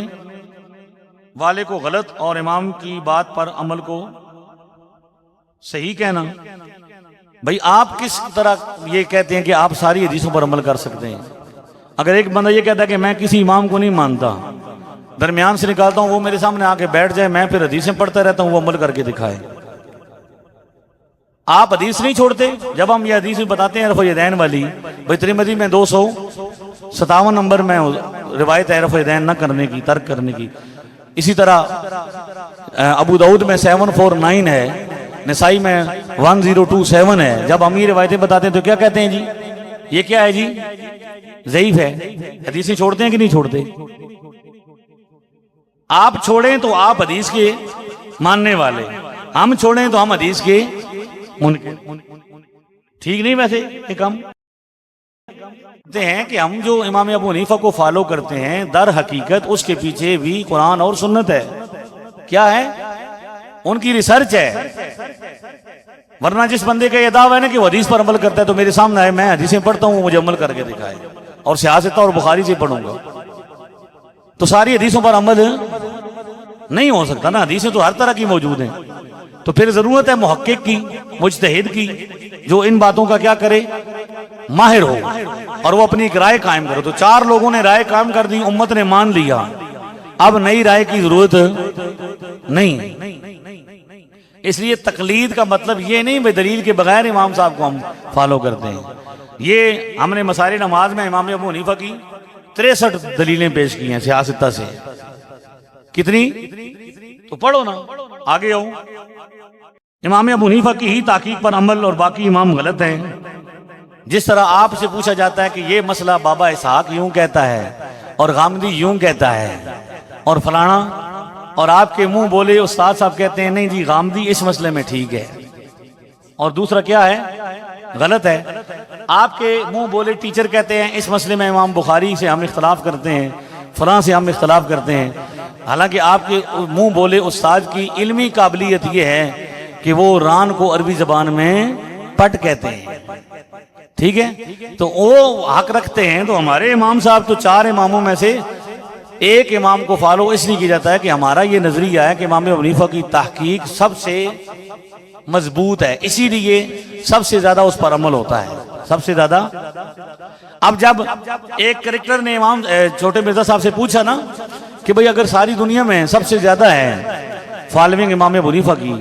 Speaker 1: والے کو غلط اور امام کی بات پر عمل کو صحیح کہنا۔ بھئی آپ کس طرح یہ کہتے ہیں کہ آپ ساری حدیثوں پر عمل کر سکتے ہیں؟ اگر ایک بندہ یہ کہتا ہے کہ میں کسی امام کو نہیں مانتا، درمیان سے نکالتا ہوں، وہ میرے سامنے آ کے بیٹھ جائے، میں پھر حدیثیں پڑھتا رہتا ہوں، وہ عمل کر کے دکھائے۔ آپ حدیث نہیں چھوڑتے؟ جب ہم یہ حدیث بتاتے ہیں رفع الیدین والی، بھئی ترمذی میں 257 نمبر میں روایت ہے رفع الیدین نہ کرنے کی، ترک کرنے کی۔ اسی طرح ابو داؤد میں 749 ہے، نسائی میں 1027 ہے۔ جب ہم یہ روایتیں بتاتے ہیں تو کیا کہتے ہیں جی؟ یہ کیا ہے جی؟ ضعیف ہے۔ حدیثیں چھوڑتے ہیں کہ نہیں چھوڑتے؟ آپ چھوڑیں تو آپ حدیث کے ماننے والے، ہم چھوڑیں تو ہم حدیث کے منکر۔ ٹھیک نہیں؟ ویسے ایک ہم کہتے ہیں کہ ہم جو امام ابو حنیفہ کو فالو کرتے ہیں در حقیقت اس کے پیچھے بھی قرآن اور سنت ہے۔ کیا ہے؟ ان کی ریسرچ ہے۔ ورنہ جس بندے کا یہ دعویٰ ہے نا کہ وہ حدیث پر عمل کرتا ہے تو میرے سامنے آئے، میں حدیثیں پڑھتا ہوں، مجھے عمل کر کے دکھائے، اور سیاست اور بخاری سے پڑھوں گا تو ساری حدیثوں پر عمل نہیں ہو سکتا نا۔ حدیثیں تو ہر طرح کی موجود ہیں، تو پھر ضرورت ہے محقق کی، مجتہد کی، جو ان باتوں کا کیا کرے؟ ماہر ہو، اور وہ اپنی ایک رائے قائم کرے۔ تو 4 لوگوں نے رائے قائم کر دی، امت نے مان لیا، اب نئی رائے کی ضرورت نہیں۔ اس لیے تقلید کا مطلب یہ نہیں بھئی دلیل کے بغیر امام صاحب کو ہم فالو کرتے ہیں۔ یہ ہم نے مسائل نماز میں امام ابو حنیفہ کی 63 دلیلیں پیش کی ہیں سیاستہ سے۔ کتنی؟ تو پڑھو نا، آگے آؤ۔ امام ابو حنیفہ کی ہی تحقیق پر عمل اور باقی امام غلط ہیں۔ جس طرح آپ سے پوچھا جاتا ہے کہ یہ مسئلہ بابا اسحاق یوں کہتا ہے اور غامدی یوں کہتا ہے اور فلانا، اور آپ کے منہ بولے استاد صاحب کہتے ہیں نہیں جی غامدی اس مسئلے میں ٹھیک ہے اور دوسرا کیا ہے؟ غلط ہے۔ آپ کے منہ بولے ٹیچر کہتے ہیں اس مسئلے میں امام بخاری سے ہم اختلاف کرتے ہیں، فلاں سے ہم اختلاف کرتے ہیں، حالانکہ آپ کے منہ بولے استاد کی علمی قابلیت یہ ہے کہ وہ ران کو عربی زبان میں پٹ کہتے ہیں۔ ٹھیک ہے؟ تو وہ حق رکھتے ہیں۔ تو ہمارے امام صاحب تو 4 اماموں میں سے ایک امام کو فالو اس لیے کیا جاتا ہے کہ ہمارا یہ نظریہ ہے کہ امام ابو حنیفہ کی تحقیق سب سے مضبوط ہے، اسی لیے سب سے زیادہ اس پر عمل ہوتا ہے، سب سے زیادہ۔ اب جب ایک کریکٹر نے امام چھوٹے مرزا صاحب سے پوچھا نا کہ بھئی اگر ساری دنیا میں سب سے زیادہ ہے فالوئنگ امام ابو حنیفہ کی،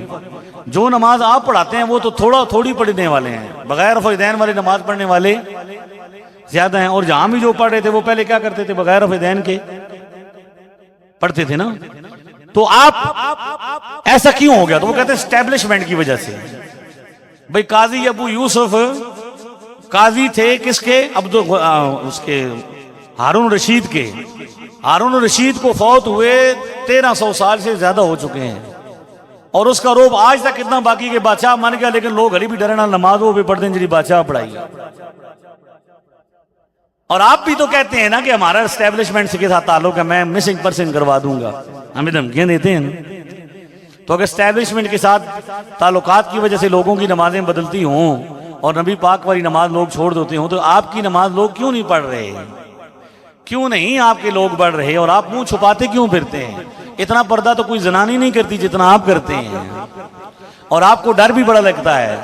Speaker 1: جو نماز آپ پڑھاتے ہیں وہ تو تھوڑی پڑھنے والے ہیں، بغیر رفع الیدین والے نماز پڑھنے والے زیادہ ہیں، اور جہاں بھی جو پڑھ رہے تھے وہ پہلے کیا کرتے تھے؟ بغیر رفع الیدین کے پڑھتے تھے نا۔ تو آپ ایسا کیوں ہو گیا؟ تو وہ کہتے ہیں اسٹیبلشمنٹ کی وجہ سے۔ بھئی قاضی ابو یوسف قاضی تھے کس کے؟ اس کے ہارون رشید کے، ہارون رشید کو فوت ہوئے 1300 سال سے زیادہ ہو چکے ہیں، اور اس کا روب آج تک اتنا باقی کہ بادشاہ مان گیا، لیکن لوگ ہلی بھی ڈرنا نماز وہ بھی پڑھتے ہیں جی بادشاہ پڑھائی۔ اور آپ بھی تو کہتے ہیں نا کہ ہمارا اسٹیبلشمنٹ کے ساتھ تعلق ہے، میں مسنگ پرسن کروا دوں گا، ہمیں دھمکیاں دیتے ہیں نا۔ تو اگر اسٹیبلشمنٹ کے ساتھ تعلقات کی وجہ سے لوگوں کی نمازیں بدلتی ہوں اور نبی پاک والی نماز لوگ چھوڑ دیتے ہوں، تو آپ کی نماز لوگ کیوں نہیں پڑھ رہے؟ کیوں نہیں آپ کے لوگ پڑھ رہے؟ اور آپ منہ چھپاتے کیوں پھرتے ہیں؟ اتنا پردہ تو کوئی زنانی نہیں کرتی جتنا آپ کرتے ہیں، اور آپ کو ڈر بھی بڑا لگتا ہے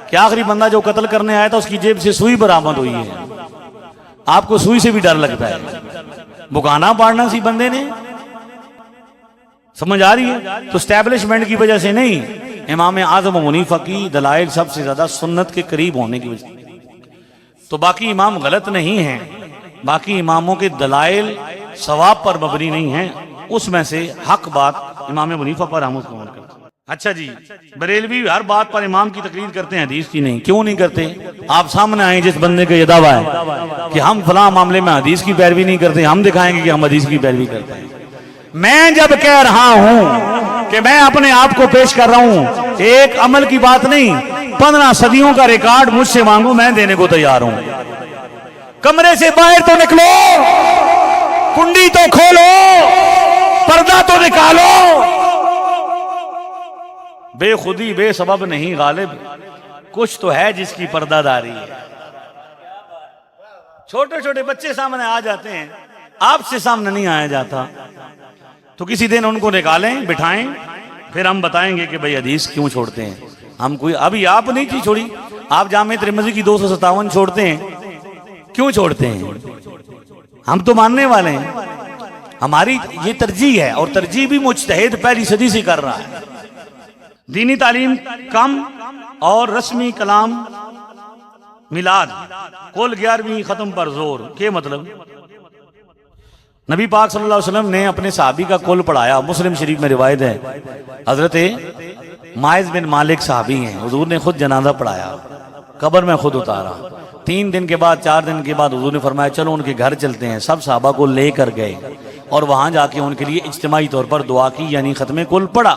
Speaker 1: کہ آخری بندہ جو قتل کرنے آیا تھا اس کی جیب سے سوئی برآمد ہوئی ہے، آپ کو سوئی سے بھی ڈر لگتا ہے۔ بکانا پاڑنا سی بندے نے، سمجھ آ رہی ہے؟ تو اسٹیبلشمنٹ کی وجہ سے نہیں، امام اعظم ابو حنیفہ کی دلائل سب سے زیادہ سنت کے قریب ہونے کی وجہ سے۔ تو باقی امام غلط نہیں ہیں، باقی اماموں کے دلائل ثواب پر مبنی نہیں ہیں، اس میں سے حق بات امام ابو حنیفہ پر ہم اس کو عمل کرتے ہیں۔ اچھا جی، بریلوی ہر بات پر امام کی تقریر کرتے ہیں، حدیث کی نہیں، کیوں نہیں کرتے؟ آپ سامنے آئیں جس بندے کا یہ دعویٰ ہے کہ ہم فلاں معاملے میں حدیث کی پیروی نہیں کرتے، ہم دکھائیں گے کہ ہم حدیث کی پیروی کرتے ہیں۔ میں جب کہہ رہا ہوں کہ میں اپنے آپ کو پیش کر رہا ہوں، ایک عمل کی بات نہیں، 15 صدیوں کا ریکارڈ مجھ سے مانگو، میں دینے کو تیار ہوں۔ کمرے سے باہر تو نکلو، کنڈی تو کھولو، پردہ تو نکالو۔ بے خودی بے سبب نہیں غالب، کچھ تو ہے جس کی پردہ داری ہے۔ چھوٹے چھوٹے بچے سامنے آ جاتے ہیں، آپ سے سامنے نہیں آیا جاتا، تو کسی دن ان کو نکالیں، بٹھائیں، پھر ہم بتائیں گے کہ بھئی حدیث کیوں چھوڑتے ہیں ہم۔ کوئی ابھی آپ نہیں تھی چھوڑی، آپ جامع ترمذی کی 257 چھوڑتے ہیں، کیوں چھوڑتے ہیں؟ ہم تو ماننے والے ہیں، ہماری یہ ترجیح ہے، اور ترجیح بھی مجتہد پہلی صدی سے کر رہا ہے۔ دینی تعلیم کم اور رسمی کلام میلاد، کل 11ویں ختم پر زور، کیا مطلب؟ نبی پاک صلی اللہ علیہ وسلم نے اپنے صحابی کا کل پڑھایا، مسلم شریف میں روایت ہے، حضرت ماعز بن مالک صحابی ہیں، حضور نے خود جنازہ پڑھایا، قبر میں خود اتارا، 3 دن کے بعد 4 دن کے بعد حضور نے فرمایا چلو ان کے گھر چلتے ہیں، سب صحابہ کو لے کر گئے اور وہاں جا کے ان کے لیے اجتماعی طور پر دعا کی، یعنی ختم کل پڑھا۔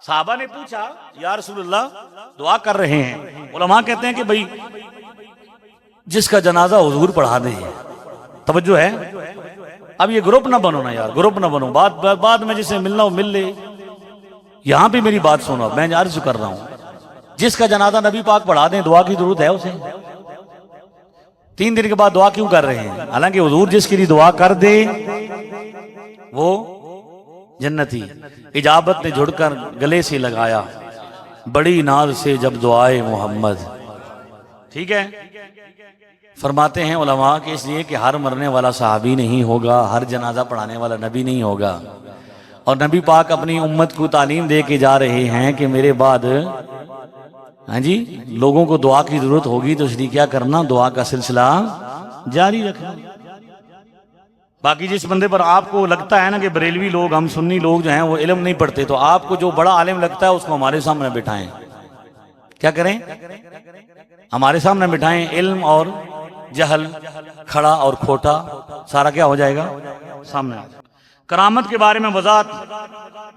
Speaker 1: صحابہ نے پوچھا یا رسول اللہ دعا کر رہے ہیں، علماء کہتے ہیں کہ بھئی جس کا جنازہ حضور پڑھا دیں، توجہ ہے؟ اب یہ گروپ نہ بنو نا یار، گروپ نہ بنو، بعد میں جسے ملنا ہو مل لے۔ یہاں پہ میری بات سنو، میں عرض کر رہا ہوں، جس کا جنازہ نبی پاک پڑھا دیں، دعا کی ضرورت ہے اسے؟ 3 دن کے بعد دعا کیوں کر رہے ہیں؟ حالانکہ حضور جس کے لیے دعا کر دے وہ جنتی۔ اجابت نے جھڑ کر گلے سے لگایا، بڑی ناز سے جب دعائے محمد۔ ٹھیک ہے، فرماتے ہیں علماء کہ اس لیے کہ ہر مرنے والا صحابی نہیں ہوگا، ہر جنازہ پڑھانے والا نبی نہیں ہوگا، اور نبی پاک اپنی امت کو تعلیم دے کے جا رہے ہیں کہ میرے بعد ہاں جی لوگوں کو دعا کی ضرورت ہوگی، تو اس لیے کیا کرنا، دعا کا سلسلہ جاری رکھنا۔ باقی جس بندے پر آپ کو لگتا ہے نا کہ بریلوی لوگ، ہم سنی لوگ جو ہیں وہ علم نہیں پڑھتے، تو آپ کو جو بڑا عالم لگتا ہے اس کو ہمارے سامنے بٹھائیں۔ کیا کریں؟ ہمارے سامنے بٹھائیں، علم اور جہل، کھڑا اور کھوٹا، سارا کیا ہو جائے گا سامنے۔ کرامت کے بارے میں وضاحت،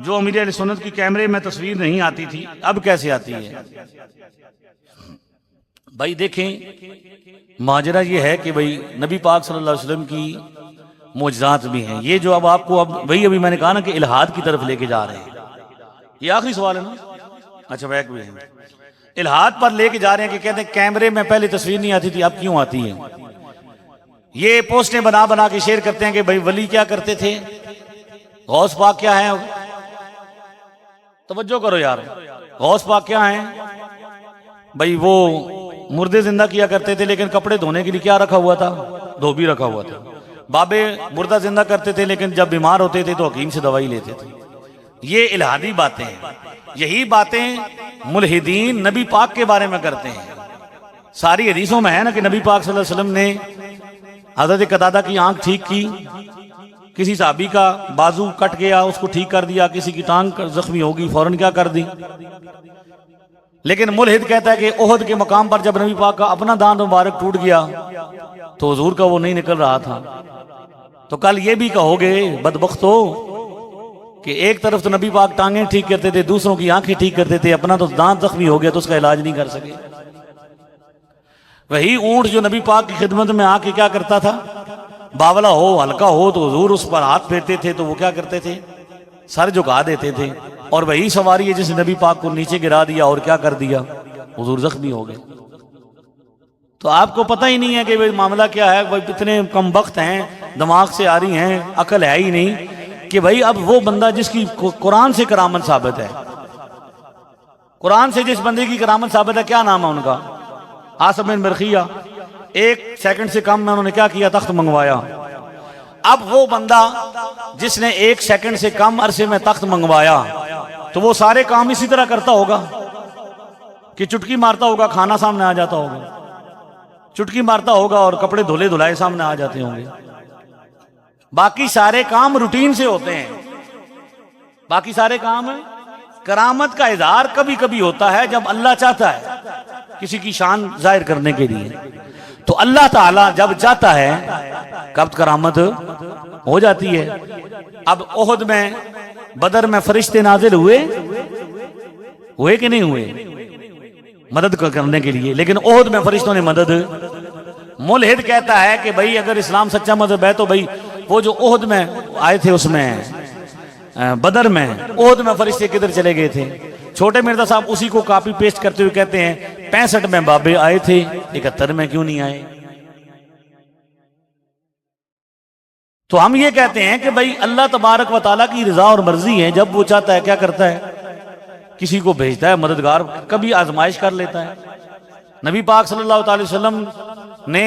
Speaker 1: جو امیر اہل سنت کی کیمرے میں تصویر نہیں آتی تھی، اب کیسے آتی ہے؟ بھائی دیکھیں، ماجرا یہ ہے کہ بھائی نبی پاک صلی اللہ علیہ وسلم کی معجزات بھی ہیں، یہ جو اب آپ کو وہی ابھی میں نے کہا نا کہ الہاد کی طرف لے کے جا رہے ہیں، یہ آخری سوال ہے نا؟ اچھا بیک بھی ہے، الہاد پر لے کے جا رہے ہیں کہ کہتے ہیں کیمرے میں پہلے تصویر نہیں آتی تھی، اب کیوں آتی ہے؟ یہ پوسٹیں بنا بنا کے شیئر کرتے ہیں کہ بھائی ولی کیا کرتے تھے، غوث پاک کیا ہے، توجہ کرو یار، غوث پاک کیا ہیں؟ بھائی وہ مردے زندہ کیا کرتے تھے، لیکن کپڑے دھونے کے لیے کیا رکھا ہوا تھا؟ دھوبی رکھا ہوا تھا۔ بابے مردہ زندہ کرتے تھے، لیکن جب بیمار ہوتے تھے تو حکیم سے دوائی لیتے تھے۔ یہ الہادی باتیں ہیں، یہی باتیں ملحدین نبی پاک کے بارے میں کرتے ہیں۔ ساری حدیثوں میں ہے نا کہ نبی پاک صلی اللہ علیہ وسلم نے حضرت قتادہ کی آنکھ ٹھیک کی، کسی صحابی کا بازو کٹ گیا اس کو ٹھیک کر دیا، کسی کی ٹانگ زخمی ہوگی فوراً کیا کر دی۔ لیکن ملحد کہتا ہے کہ احد کے مقام پر جب نبی پاک کا اپنا دانت مبارک ٹوٹ گیا تو حضور کا وہ نہیں نکل رہا تھا. تو کل یہ بھی کہو گے بدبخت ہو کہ ایک طرف تو نبی پاک ٹانگیں ٹھیک کرتے تھے، دوسروں کی آنکھیں ٹھیک کرتے تھے، اپنا تو دانت زخمی ہو گیا تو اس کا علاج نہیں کر سکے. وہی اونٹ جو نبی پاک کی خدمت میں آ کے کیا کرتا تھا، باولا ہو ہلکا ہو تو حضور اس پر ہاتھ پھیرتے تھے تو وہ کیا کرتے تھے، سر جھکا دیتے تھے. اور وہی سواری ہے جس نے نبی پاک کو نیچے گرا دیا اور کیا کر دیا، حضور زخمی ہو گئے. تو آپ کو پتہ ہی نہیں ہے کہ معاملہ کیا ہے. اتنے کم بخت ہیں، دماغ سے آ رہی ہیں، عقل ہے ہی نہیں کہ بھائی اب وہ بندہ جس کی قرآن سے کرامت ثابت ہے، قرآن سے جس بندے کی کرامت ثابت ہے، کیا نام ہے ان کا، عاصم بن برقیہ. 1 سیکنڈ سے کم میں انہوں نے کیا کیا، تخت منگوایا. اب وہ بندہ جس نے 1 سیکنڈ سے کم عرصے میں تخت منگوایا تو وہ سارے کام اسی طرح کرتا ہوگا کہ چٹکی مارتا ہوگا کھانا سامنے آ جاتا ہوگا، چٹکی مارتا ہوگا اور کپڑے دھلے دھلائے سامنے آ جاتے ہوں گے. باقی سارے کام روٹین سے ہوتے ہیں، باقی سارے کام. کرامت کا اظہار کبھی کبھی ہوتا ہے جب اللہ چاہتا ہے کسی کی شان ظاہر کرنے کے لیے. تو اللہ تعالیٰ جب چاہتا ہے کب کرامت ہو جاتی ہے. اب احد میں، بدر میں فرشتے نازل ہوئے کہ نہیں ہوئے مدد کرنے کے لیے، لیکن احد میں فرشتوں نے مدد. ملحد کہتا ہے کہ بھئی اگر اسلام سچا مذہب ہے تو بھئی وہ جو احد میں آئے تھے، اس میں بدر میں، احد میں فرشتے کدھر چلے گئے تھے. چھوٹے مرزا صاحب اسی کو کاپی پیسٹ کرتے ہوئے کہتے ہیں 65 میں بابے آئے تھے، 71 میں کیوں نہیں آئے. تو ہم یہ کہتے ہیں کہ بھئی اللہ تبارک و تعالیٰ کی رضا اور مرضی ہے، جب وہ چاہتا ہے کیا کرتا ہے، کسی کو بھیجتا ہے مددگار، کبھی آزمائش کر لیتا ہے. نبی پاک صلی اللہ علیہ وسلم نے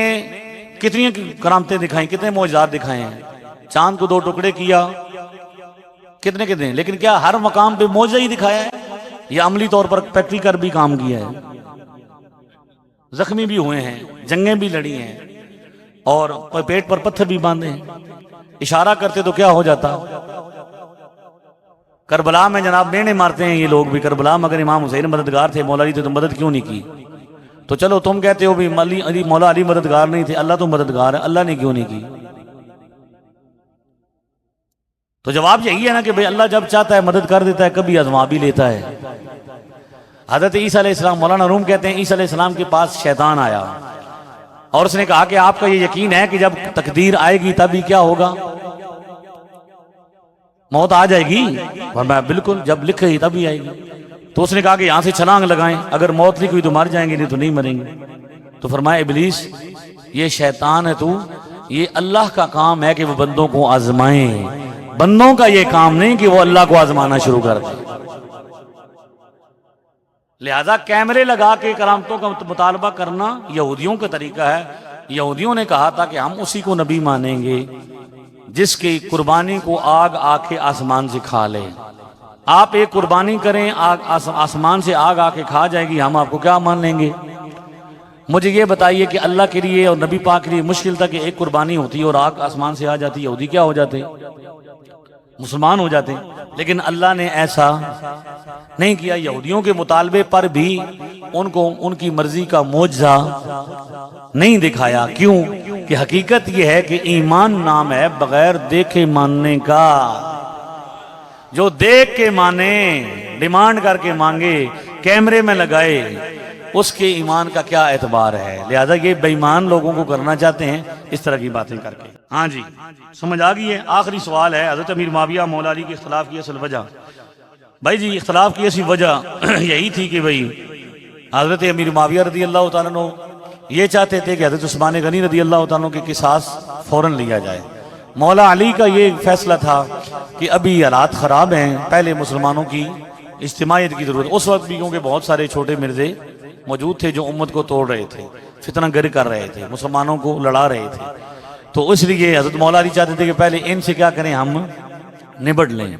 Speaker 1: کتنی کرامتیں دکھائیں، کتنے معجزات دکھائے ہیں. چاند کو 2 ٹکڑے کیا، کتنے، لیکن کیا ہر مقام پہ معجزہ ہی دکھایا ہے یا عملی طور پر پریکٹیکل بھی کام کیا ہے. زخمی بھی ہوئے ہیں، جنگیں بھی لڑی ہیں، اور پیٹ پر پتھر بھی باندھے ہیں. اشارہ کرتے تو کیا ہو جاتا. کربلا میں جناب مینے مارتے ہیں یہ لوگ بھی. کربلا میں اگر امام حسین مددگار تھے، مولا علی تھے، تو مدد کیوں نہیں کی. تو چلو تم کہتے ہو بھی مولا علی مددگار نہیں تھے، اللہ تو مددگار ہے، اللہ نے کیوں نہیں کی. تو جواب یہی ہے نا کہ بھئی اللہ جب چاہتا ہے مدد کر دیتا ہے، کبھی آزما بھی لیتا ہے. حضرت عیسیٰ علیہ السلام، مولانا روم کہتے ہیں عیسیٰ علیہ السلام کے پاس شیطان آیا اور اس نے کہا کہ آپ کا یہ یقین ہے کہ جب تقدیر آئے گی تبھی کیا ہوگا، موت آ جائے گی. فرمایا بالکل، جب لکھ گئی تبھی آئے گی. تو اس نے کہا کہ یہاں سے چھلانگ لگائیں، اگر موت لکھ ہوئی تو مر جائیں گے، نہیں تو نہیں مریں گے. تو فرمایا ابلیس یہ شیطان ہے، تو یہ اللہ کا کام ہے کہ وہ بندوں کو آزمائیں، بندوں کا یہ کام نہیں کہ وہ اللہ کو آزمانا شروع کر دیں. لہذا کیمرے لگا کے کرامتوں کا مطالبہ کرنا یہودیوں کا طریقہ ہے. یہودیوں نے کہا تھا کہ ہم اسی کو نبی مانیں گے جس کی قربانی کو آگ آ کے آسمان سے کھا لے. آپ ایک قربانی کریں، آسمان سے آگ آ کے کھا جائے گی، ہم آپ کو کیا مان لیں گے. مجھے یہ بتائیے کہ اللہ کے لیے اور نبی پاک کے لیے مشکل تھا کہ ایک قربانی ہوتی اور آگ آسمان سے آ جاتی، یہودی کیا ہو جاتے، مسلمان ہو جاتے. لیکن اللہ نے ایسا نہیں کیا. یہودیوں کے مطالبے پر بھی ان کو ان کی مرضی کا معجزہ نہیں دکھایا. کیوں کہ حقیقت یہ ہے کہ ایمان نام ہے بغیر دیکھے ماننے کا. جو دیکھ کے مانے، ڈیمانڈ کر کے مانگے، کیمرے میں لگائے، اس کے ایمان کا کیا اعتبار ہے. لہذا یہ بے ایمان لوگوں کو کرنا چاہتے ہیں اس طرح کی باتیں کر کے. ہاں جی سمجھ آ گئی ہے. آخری سوال ہے حضرت امیر معاویہ مولا علی کے اختلاف کی اصل وجہ. بھائی جی اختلاف کی اصل وجہ یہی تھی کہ بھئی حضرت امیر معاویہ رضی اللہ تعالیٰ عنہ یہ چاہتے تھے کہ حضرت عثمان غنی رضی اللہ تعالیٰ عنہ کے قصاص فوراً لیا جائے. مولا علی کا یہ فیصلہ تھا کہ ابھی حالات خراب ہیں، پہلے مسلمانوں کی اجتماعیت کی ضرورت. اس وقت بھی کیونکہ بہت سارے چھوٹے مرزے موجود تھے جو امت کو توڑ رہے تھے، فتنہ گر کر رہے تھے، مسلمانوں کو لڑا رہے تھے. تو اس لیے حضرت مولا علی چاہتے تھے کہ پہلے ان سے کیا کریں، ہم نبڑ لیں،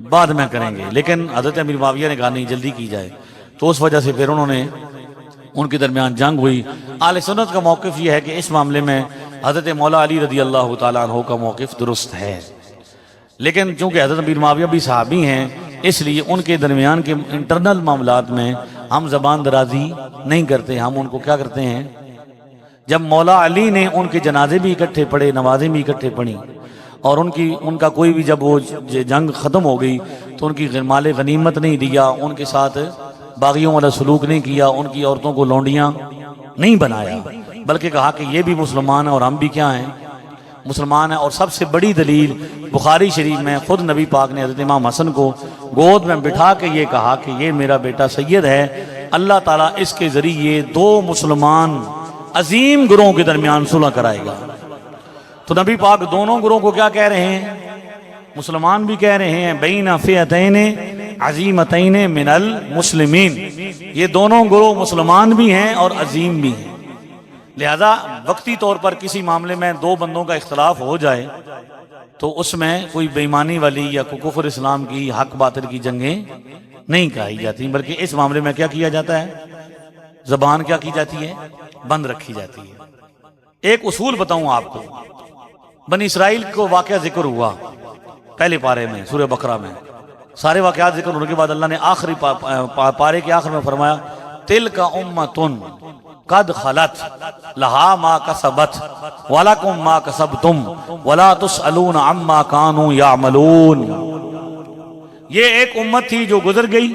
Speaker 1: بعد میں کریں گے. لیکن حضرت امیر معاویہ نے کہا نہیں جلدی کی جائے. تو اس وجہ سے پھر انہوں نے ان کے درمیان جنگ ہوئی. اہل سنت کا موقف یہ ہے کہ اس معاملے میں حضرت مولا علی رضی اللہ تعالیٰ عنہ کا موقف درست ہے. لیکن چونکہ حضرت امیر معاویہ بھی صحابی ہیں، اس لیے ان کے درمیان کے انٹرنل معاملات میں ہم زبان درازی نہیں کرتے. ہم ان کو کیا کرتے ہیں، جب مولا علی نے ان کے جنازے بھی اکٹھے پڑھے، نمازیں بھی اکٹھے پڑھی، اور ان کا کوئی بھی جب وہ جنگ ختم ہو گئی تو ان کی مال غنیمت نہیں دیا، ان کے ساتھ باغیوں والا سلوک نہیں کیا، ان کی عورتوں کو لونڈیاں نہیں بنایا، بلکہ کہا کہ یہ بھی مسلمان ہیں اور ہم بھی کیا ہیں، مسلمان ہیں۔ اور سب سے بڑی دلیل بخاری شریف میں خود نبی پاک نے حضرت امام حسن کو گود میں بٹھا کے یہ کہا کہ یہ میرا بیٹا سید ہے، اللہ تعالیٰ اس کے ذریعے دو مسلمان عظیم گروہوں کے درمیان صلح کرائے گا۔ تو نبی پاک دونوں گروہوں کو کیا کہہ رہے ہیں؟ مسلمان بھی کہہ رہے ہیں بین فئتین عظیمتین من المسلمین، یہ دونوں گروہ مسلمان بھی ہیں اور عظیم بھی ہیں۔ لہذا وقتی طور پر کسی معاملے میں دو بندوں کا اختلاف ہو جائے تو اس میں کوئی بے ایمانی والی یا کوئی کفر اسلام کی حق باطل کی جنگیں نہیں کہی جاتی، بلکہ اس معاملے میں کیا کیا جاتا ہے؟ زبان کیا کی جاتی ہے؟ بند رکھی جاتی ہے۔ ایک اصول بتاؤں آپ کو، بنی اسرائیل کو واقعہ ذکر ہوا پہلے پارے میں سورہ بقرہ میں، سارے واقعات ذکر ہونے کے بعد اللہ نے آخری پارے کے آخر میں فرمایا تلک امتن قد خلت لہا ما کسبت ولکم ما کسبتم ولا تسألون عما کانوا یعملون۔ یہ ایک امت تھی جو گزر گئی،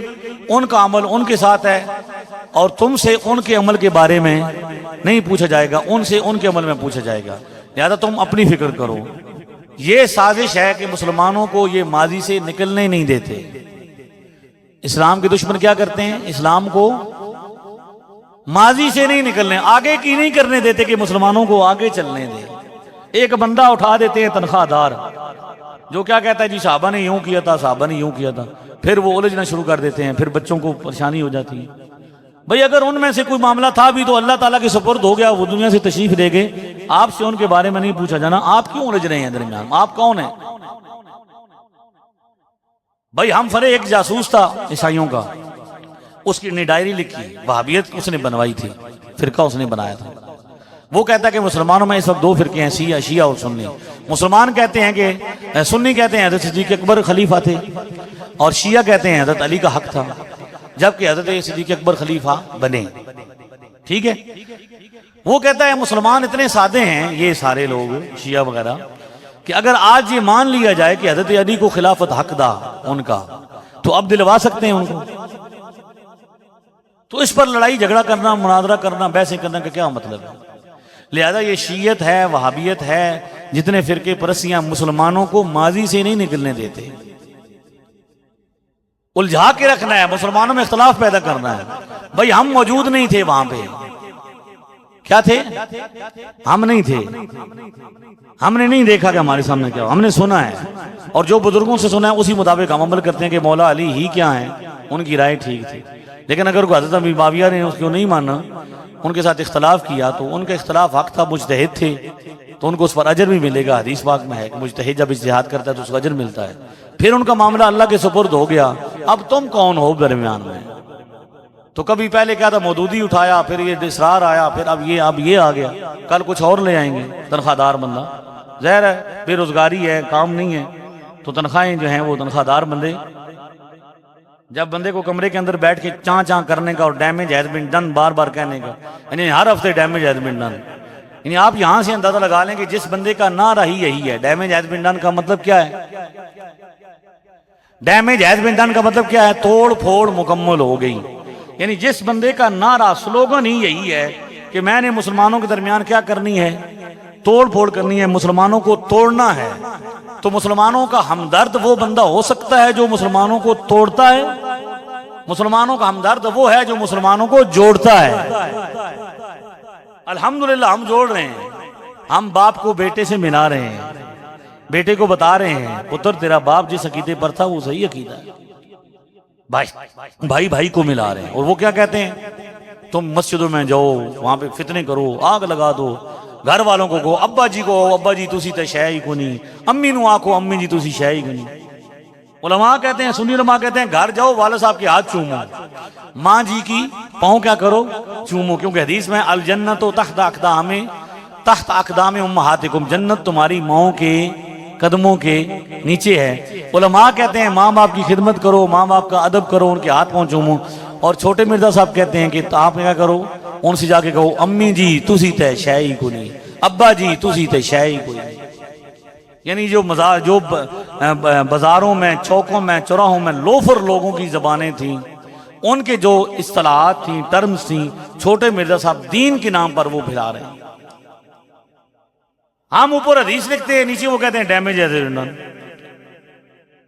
Speaker 1: ان کا عمل ان کے ساتھ ہے، اور تم سے ان کے عمل کے بارے میں نہیں پوچھا جائے گا، ان سے ان کے عمل میں پوچھا جائے گا، لہذا تم اپنی فکر کرو۔ یہ سازش ہے کہ مسلمانوں کو یہ ماضی سے نکلنے نہیں دیتے۔ اسلام کے دشمن کیا کرتے ہیں؟ اسلام کو ماضی سے نہیں نکلنے، آگے کی نہیں کرنے دیتے کہ مسلمانوں کو آگے چلنے دے۔ ایک بندہ اٹھا دیتے ہیں تنخواہ دار، جو کیا کہتا ہے جی صحابہ نے یوں کیا تھا، صحابہ نے یوں کیا تھا، پھر وہ الجھنا شروع کر دیتے ہیں، پھر بچوں کو پریشانی ہو جاتی ہے۔ بھئی اگر ان میں سے کوئی معاملہ تھا بھی تو اللہ تعالیٰ کے سپرد ہو گیا، وہ دنیا سے تشریف لے گئے، آپ سے ان کے بارے میں نہیں پوچھا جانا، آپ کیوں الجھ رہے ہیں درمیان؟ آپ کون ہیں؟ بھئی ہم فرے ایک جاسوس تھا عیسائیوں کا، اس کی نے ڈائری لکھی، وہابیت اس نے بنوائی تھی، فرقہ اس نے بنایا تھا۔ وہ کہتا ہے کہ مسلمانوں میں اس وقت دو فرقے ہیں، شیعہ اور سنی۔ مسلمان کہتے ہیں کہ سنی کہتے ہیں حضرت صدیق اکبر خلیفہ تھے، اور شیعہ کہتے ہیں حضرت علی کا حق تھا، جبکہ حضرت صدیق اکبر خلیفہ بنے۔ ٹھیک ہے، وہ کہتا ہے مسلمان اتنے سادے ہیں یہ سارے لوگ شیعہ وغیرہ کہ اگر آج یہ مان لیا جائے کہ حضرت علی کو خلافت حق دا ان کا، تو اب دلوا سکتے ہیں ان کو۔ تو اس پر لڑائی جھگڑا کرنا، مناظرہ کرنا، بحثیں کرنا کا کیا مطلب ہے؟ لہذا یہ شیعت ہے، وہابیت ہے، جتنے فرقے پرستیاں مسلمانوں کو ماضی سے نہیں نکلنے دیتے، الجھا کے رکھنا ہے، مسلمانوں میں اختلاف پیدا کرنا ہے۔ بھئی ہم موجود نہیں تھے وہاں پہ، کیا تھے؟ ہم نہیں تھے، ہم نے نہیں دیکھا کہ ہمارے سامنے کیا، ہم نے سنا ہے، اور جو بزرگوں سے سنا ہے اسی مطابق ہم عمل کرتے ہیں کہ مولا علی ہی کیا ہیں، ان کی رائے ٹھیک تھی۔ لیکن اگر کوئی حضرت ابی معاویہ نے اس کو نہیں مانا، ان کے ساتھ اختلاف کیا، تو ان کا اختلاف حق تھا، مجتہد تھے، تو ان کو اس پر اجر بھی ملے گا۔ حدیث پاک میں ہے کہ مجتہد جب اجتہاد کرتا ہے تو اس کو اجر ملتا ہے۔ پھر ان کا معاملہ اللہ کے سپرد ہو گیا، اب تم کون ہو درمیان میں؟ تو کبھی پہلے کیا تھا، مودودی اٹھایا، پھر یہ اسرار آیا، پھر اب یہ آ گیا، کل کچھ اور لے آئیں گے، تنخواہ دار بندہ، ظاہر ہے بے روزگاری ہے، کام نہیں ہے، تو تنخواہیں جو ہیں وہ تنخواہ دار بندے۔ جب بندے کو کمرے کے اندر بیٹھ کے چاں چاں کرنے کا اور ڈیمیج ہیز بین ڈن بار بار کہنے کا، یعنی ہر ہفتے ڈیمیج ہیز بین ڈن، یعنی آپ یہاں سے اندازہ لگا لیں کہ جس بندے کا نہ رہی یہی ہے۔ ڈیمیج ہیز بین ڈن کا مطلب کیا ہے؟ ڈیمیج ہیز بین ڈن کا مطلب کیا ہے؟ توڑ پھوڑ مکمل ہو گئی، یعنی جس بندے کا نعرہ سلوگن ہی یہی ہے کہ میں نے مسلمانوں کے درمیان کیا کرنی ہے؟ توڑ پھوڑ کرنی ہے، مسلمانوں کو توڑنا ہے، تو مسلمانوں کا ہمدرد وہ بندہ ہو سکتا ہے جو مسلمانوں کو توڑتا ہے؟ مسلمانوں کا ہمدرد وہ ہے جو مسلمانوں کو جوڑتا ہے۔ الحمدللہ ہم جوڑ رہے ہیں، ہم باپ کو بیٹے سے ملا رہے ہیں، بیٹے کو بتا رہے ہیں پتر تیرا باپ جس عقیدے پر تھا وہ صحیح عقیدہ ہے، بھائی بھائی کو ملا رہے ہیں۔ اور وہ کیا کہتے ہیں؟ تم مسجدوں میں جاؤ، وہاں پہ فتنے کرو، آگ لگا دو، گھر والوں کو کہو، ابا جی کو ابا جی تسی تے شے ہی کو نہیں، امی نو آکھو امی جی تسی شے ہی کو نہیں۔ علماء کہتے ہیں، سنی علماء کہتے ہیں گھر جاؤ والد صاحب کے ہاتھ چومو، ماں جی کی پاؤں کیا کرو؟ چومو، کیونکہ حدیث میں الجنت تحت اقدام امہاتکم، جنت تمہاری ماؤں کے قدموں کے نیچے ہے۔ علماء کہتے ہیں ماں باپ کی خدمت کرو، ماں باپ کا ادب کرو، ان کے ہاتھ پاؤں چومو۔ اور چھوٹے مرزا صاحب کہتے ہیں کہ آپ کیا کرو؟ ان سے جا کے کہو امی جی تسی تے شے ہی کوئی نہیں، ابا جی تسی تے شے ہی کوئی نہیں۔ یعنی جو بازاروں میں، چوکوں میں، چوراہوں میں لوفر لوگوں کی زبانیں تھیں، ان کے جو اصطلاحات تھیں، ٹرمز تھیں، چھوٹے مرزا صاحب دین کے نام پر وہ پھیلا رہے ہیں۔ ہم اوپر حدیث لکھتے ہیں، نیچے وہ کہتے ہیں ڈیمیج ہے۔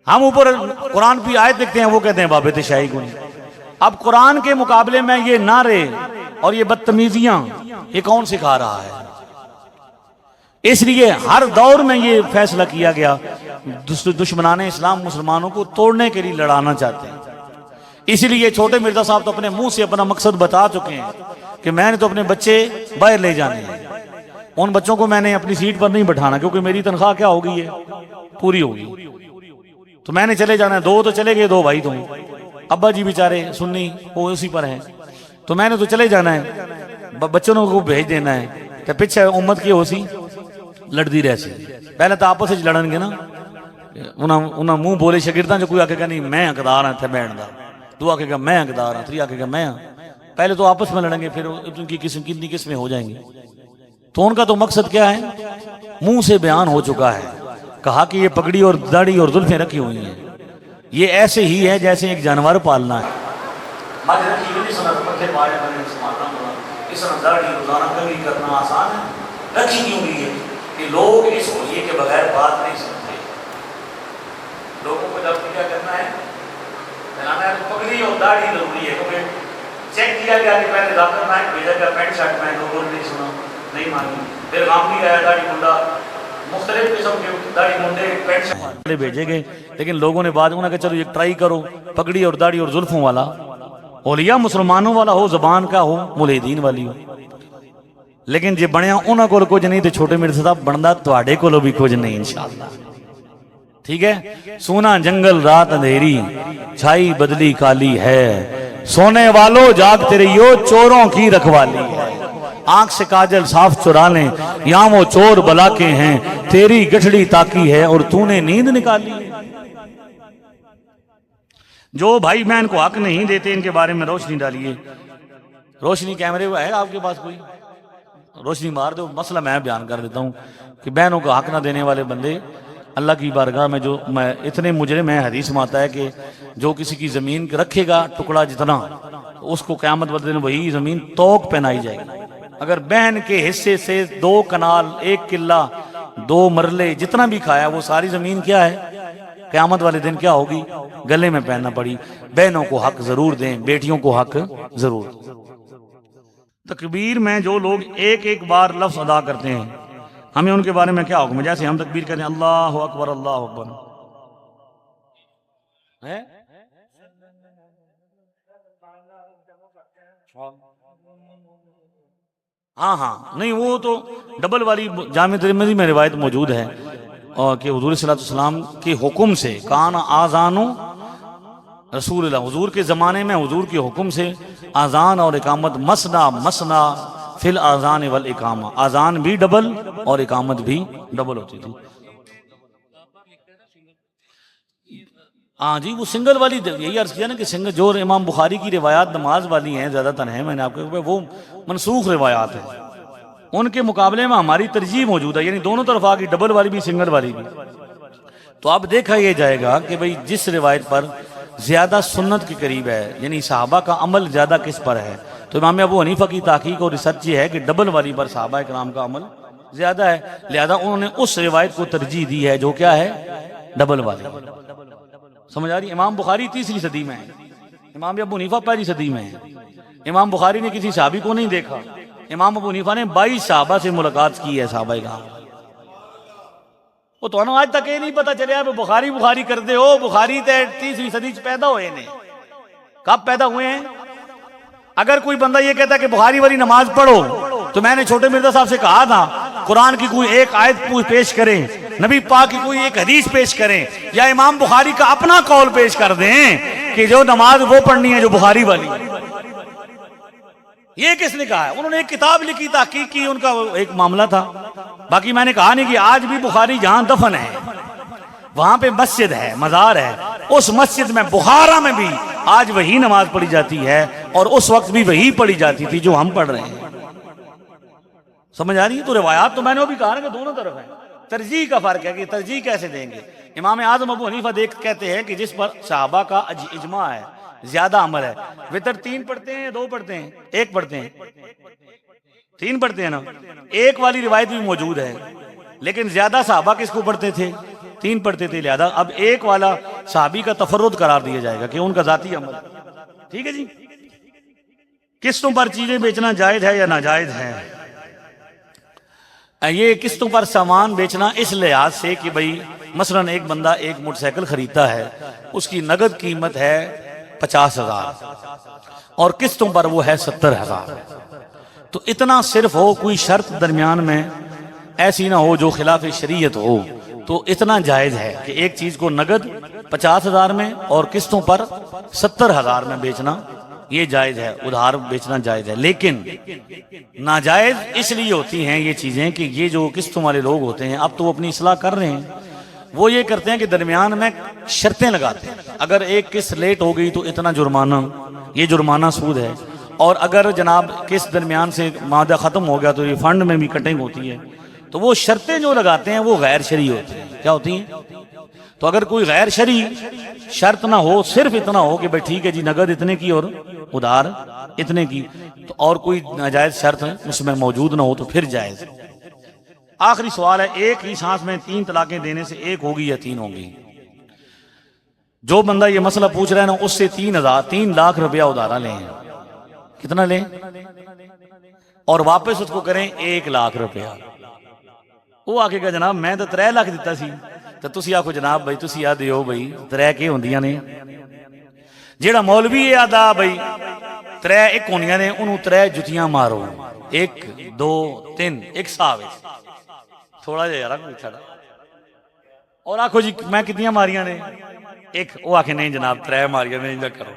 Speaker 1: ہم اوپر قرآن کی آیت لکھتے ہیں، وہ کہتے ہیں بابت شاہی کو نہیں۔ اب قرآن کے مقابلے میں یہ نعرے اور یہ بدتمیزیاں یہ کون سکھا رہا ہے؟ اس لیے ہر دور میں یہ فیصلہ کیا گیا، دشمنان اسلام مسلمانوں کو توڑنے کے لیے لڑانا چاہتے ہیں۔ اسی لیے چھوٹے مرزا صاحب تو اپنے منہ سے اپنا مقصد بتا چکے ہیں کہ میں نے تو اپنے بچے باہر لے جانے ہیں، ان بچوں کو میں نے اپنی سیٹ پر نہیں بٹھانا، کیونکہ میری تنخواہ کیا ہوگی ہے پوری ہوگی، تو میں نے چلے جانا ہے۔ دو تو چلے گئے، دو بھائی تو ہیں، ابا جی بیچارے سنی وہ اسی پر ہیں، تو میں نے تو چلے جانا ہے، بچوں کو بھیج دینا ہے، تو پیچھے امت کی ہو سی لڑتی رہ سی۔ پہلے تو آپس لڑن گے نا، انہاں منہ بولے شاگرداں جو کوئی آکے گا نہیں میں حقدار ہاں اتنے بیٹھن دا، دو آکے گا میں حقدار ہاں، تری آکے گا میں ہاں، پہلے تو آپس میں لڑیں گے، پھر ان کی کتنی قسمیں ہو جائیں گی۔ تو ان کا تو مقصد کیا ہے؟ منہ سے بیان ہو چکا ہے، کہا کہ یہ پگڑی اور داڑھی اور زلفیں رکھی ہوئی ہیں، یہ ایسے ہی ہے جیسے ایک جانور پالنا ہے۔ اس طرح داڑھی روزانہ کبھی کرنا آسان ہے، رکھی کیوں گئی ہے کہ لوگ اس ہوئیے کے بغیر بات نہیں سنتے۔ لوگوں کو جب کیا کرنا ہے، بنانا ہے تو پگڑی اور داڑھی ضروری ہے، کیونکہ چیک کیا گیا کہ پہلے ڈاکٹر نائک بھیجا گیا پینٹ شرٹ میں، لوگوں نے نہیں سنا، نہیں مانی، پھر غام بھی آیا داڑھی منڈا، مختلف قسم کے داڑھی منڈے پینٹ شرٹ بھیجے گئے، لیکن لوگوں نے بعد میں کہا چلو یہ ٹرائی کرو، پگڑی اور داڑھی اور زلفوں والا، اولیاء مسلمانوں والا ہو، زبان کا ہو، ملحدین والی ہو، لیکن جی بنیا انہاں کو کچھ نہیں، تو چھوٹے مرزا صاحب بندا تواڈے کولو بھی کچھ نہیں انشاءاللہ۔ ٹھیک ہے، سونا جنگل رات اندھیری، چھائی بدلی کالی ہے، سونے والو جاگتے رہیو چوروں کی رکھوالی ہے، آنکھ سے کاجل صاف چرا لیں یہاں وہ چور بلا کے ہیں، تیری گٹھڑی تاکی ہے اور تو نے نیند نکالی ہے۔ جو بھائی بہن کو حق نہیں دیتے ان کے بارے میں روشنی ڈالیے۔ روشنی کیمرے ہے آپ کے پاس کوئی؟ روشنی مار دو، مسئلہ میں بیان کر دیتا ہوں کہ بہنوں کو حق نہ دینے والے بندے اللہ کی بارگاہ میں جو اتنے مجرم ہیں، حدیث میں آتا ہے کہ جو کسی کی زمین رکھے گا ٹکڑا جتنا، اس کو قیامت والے دن وہی زمین توق پہنائی جائے گی۔ اگر بہن کے حصے سے 2 کنال 1 قلہ 2 مرلے جتنا بھی کھایا وہ ساری زمین کیا ہے، قیامت والے دن کیا ہوگی، گلے میں پہننا پڑی۔ بہنوں کو حق ضرور دیں، بیٹیوں کو حق ضرور دیں۔ تکبیر میں جو لوگ ایک ایک بار لفظ ادا کرتے ہیں ہمیں ان کے بارے میں کیا حکم ہے؟ جیسے ہم تکبیر کہتے ہیں اللہ اکبر اللہ اکبر، ہاں نہیں، وہ تو ڈبل والی جامع ترمذی میں روایت موجود ہے اور کہ حضور صلی اللہ علیہ وسلم کے حکم سے کان آذان رسول اللہ، حضور کے زمانے میں حضور کے حکم سے آذان اور اقامت مسنا فی الاذان والاقامہ، آذان بھی ڈبل اور اقامت بھی ڈبل ہوتی تھی۔ ہاں جی، وہ سنگل والی یہی عرض کیا نا کہ سنگل جو امام بخاری کی روایات نماز والی ہیں زیادہ تر ہیں، میں نے آپ کو وہ منسوخ روایات ہیں، ان کے مقابلے میں ہماری ترجیح موجود ہے، یعنی دونوں طرف آگئی، ڈبل والی بھی سنگل والی بھی۔ تو اب دیکھا یہ جائے گا کہ بھئی جس روایت پر زیادہ سنت کے قریب ہے، یعنی صحابہ کا عمل زیادہ کس پر ہے، تو امام ابو حنیفہ کی تحقیق اور ریسرچ یہ ہے کہ ڈبل والی پر صحابہ کرام کا عمل زیادہ ہے، لہذا انہوں نے اس روایت کو ترجیح دی ہے جو کیا ہے، ڈبل والی۔ سمجھ آ رہی؟ امام بخاری 3 صدی میں ہے، امام ابو حنیفہ 1 صدی میں ہے۔ امام بخاری نے کسی صحابی کو نہیں دیکھا، امام ابو حنیفہ نے 22 صحابہ سے ملاقات کی ہے، صحابہ کرام۔ وہ تو آج تک یہ نہیں پتا چلے آپ بخاری کرتے ہو، بخاری تے 3 صدی پیدا ہوئے نے، کب پیدا ہوئے ہیں؟ اگر کوئی بندہ یہ کہتا ہے کہ بخاری والی نماز پڑھو، تو میں نے چھوٹے مرزا صاحب سے کہا تھا قرآن کی کوئی ایک آیت پیش کریں، نبی پاک کی کوئی ایک حدیث پیش کریں، یا امام بخاری کا اپنا قول پیش کر دیں کہ جو نماز وہ پڑھنی ہے جو بخاری والی۔ یہ کس نے کہا ہے؟ انہوں نے ایک کتاب لکھی، تحقیق کی، ان کا ایک معاملہ تھا۔ باقی میں نے کہا نہیں کہ آج بھی بخاری جہاں دفن ہے وہاں پہ مسجد ہے، مزار ہے، اس مسجد میں بخارا میں بھی آج وہی نماز پڑھی جاتی ہے اور اس وقت بھی وہی پڑھی جاتی تھی جو ہم پڑھ رہے ہیں. سمجھ آ رہی ہے؟ تو روایات تو میں نے وہ بھی کہا کہ دونوں طرف ہیں. ترجیح کا فرق ہے کہ ترجیح کیسے دیں گے. امام اعظم ابو حنیفہ کہتے ہیں کہ جس پر صحابہ کا اجماع ہے، زیادہ عمل ہے، وتر 3 پڑھتے ہیں یا 2 پڑھتے ہیں؟ 1 پڑھتے ہیں. 3 پڑھتے ہیں نا. ایک والی روایت بھی موجود ہے، لیکن زیادہ صحابہ کس کو پڑھتے تھے؟ 3 پڑھتے تھے. لہذا اب ایک والا صحابی کا تفرد قرار دیا جائے گا کہ ان کا ذاتی عمل. ٹھیک ہے جی. قسطوں پر چیزیں بیچنا جائز ہے یا ناجائز ہے؟ یہ قسطوں پر سامان بیچنا اس لحاظ سے کہ بھئی مثلا ایک بندہ ایک موٹر سائیکل خریدتا ہے، اس کی نقد قیمت ہے 50,000 اور قسطوں پر وہ ہے 70,000. تو اتنا صرف ہو، کوئی شرط درمیان میں ایسی نہ ہو جو خلاف شریعت ہو، تو اتنا جائز ہے کہ ایک چیز کو نقد 50,000 میں اور قسطوں پر 70,000 میں بیچنا یہ جائز ہے، ادھار بیچنا جائز ہے. لیکن ناجائز اس لیے ہوتی ہیں یہ چیزیں کہ یہ جو قسطوں والے لوگ ہوتے ہیں اب تو وہ اپنی اصلاح کر رہے ہیں، وہ یہ کرتے ہیں کہ درمیان میں شرطیں لگاتے ہیں. اگر ایک قسط لیٹ ہو گئی تو اتنا جرمانہ، یہ جرمانہ سود ہے. اور اگر جناب قسط درمیان سے معاہدہ ختم ہو گیا تو یہ فنڈ میں بھی کٹنگ ہوتی ہے. تو وہ شرطیں جو لگاتے ہیں وہ غیر شرعی ہوتی ہیں. کیا ہوتی ہیں؟ تو اگر کوئی غیر شرعی شرط نہ ہو، صرف اتنا ہو کہ بھئی ٹھیک ہے جی نقد اتنے کی اور ادھار اتنے کی، تو اور کوئی ناجائز شرط اس میں موجود نہ ہو تو پھر جائز. آخری سوال ہے، ایک ہی سانس میں 3 طلاقیں دینے سے 1 ہوگی یا 3 ہوگی؟ جو بندہ یہ مسئلہ پوچھ رہا ہے نا، اس سے 3 لاکھ روپیہ ادھارا لیں. کتنا لیں؟ اور واپس اس کو کریں 1 لاکھ روپیہ. وہ آکے کہا جناب میں تو 3 لاکھ دیتا سی. تو تسی آکھو جناب بھائی تسی آ دیو بھائی 3 کے ہوندیاں نے. جیڑا مولوی یہ آدھا بھائی 3 ایک ہونیاں نے، انہوں 3 جتیاں مارو. 1 2 3 ایک صاحب تھوڑا جا یارا کوئی چھڑا. اور آکھو جی میں کتنیاں ماریاں نے؟ 1. وہ آکھے نہیں جناب 3 ماریاں نے، انجا کرو.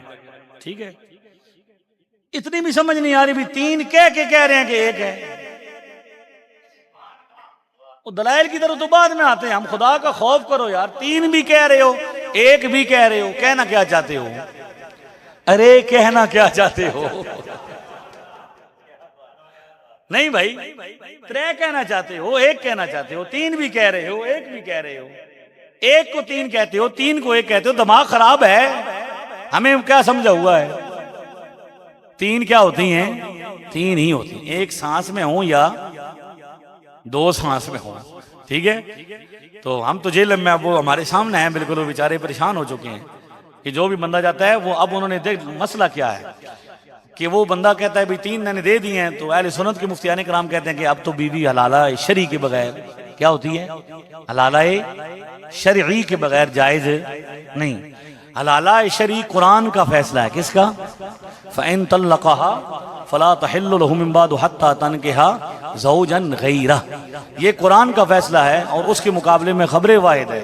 Speaker 1: ٹھیک ہے. اتنی بھی سمجھ نہیں آ رہی بھی 3 کہہ کے کہہ رہے ہیں کہ 1 ہے. وہ دلائل کی طرف تو بعد میں آتے ہیں. ہم خدا کا خوف کرو یار. 3 بھی کہہ رہے ہو، 1 بھی کہہ رہے ہو، کہنا کیا چاہتے ہو؟ ارے کہنا کیا چاہتے ہو؟ نہیں بھائی 3 کہنا چاہتے ہو، 1 کہنا چاہتے ہو، 3 بھی کہہ رہے ہو، 1 بھی کہہ رہے ہو. 1 کو 3 کہتے ہو، 3 کو 1 کہتے ہو. دماغ خراب ہے. ہمیں کیا سمجھا ہوا ہے؟ 3 کیا ہوتی ہیں؟ 3 ہی ہوتی ہیں. 1 سانس میں ہوں یا 2 سانس میں ہوں. ٹھیک ہے. تو ہم تو جیل میں اب وہ ہمارے سامنے ہیں، بالکل وہ بیچارے پریشان ہو چکے ہیں کہ جو بھی بندہ جاتا ہے وہ اب انہوں نے دیکھ مسئلہ کیا ہے کہ وہ بندہ کہتا ہے بھی 3 میں نے دے دی ہیں. تو اہل سنت کے مفتیان کرام کہتے ہیں کہ اب تو بیوی حلالہ شرعی کے بغیر کیا ہوتی ہے؟ حلالہ شرعی کے بغیر جائز نہیں. حلالہ شرعی قرآن کا فیصلہ ہے. کس کا؟ فَإِن طَلَّقَهَا فَلَا تَحِلُّ لَهُ مِن بَعْدُ حَتَّى تَنكِحَ زَوْجًا غَيْرَهُ. یہ قرآن کا فیصلہ ہے اور اس کے مقابلے میں خبر واحد ہے.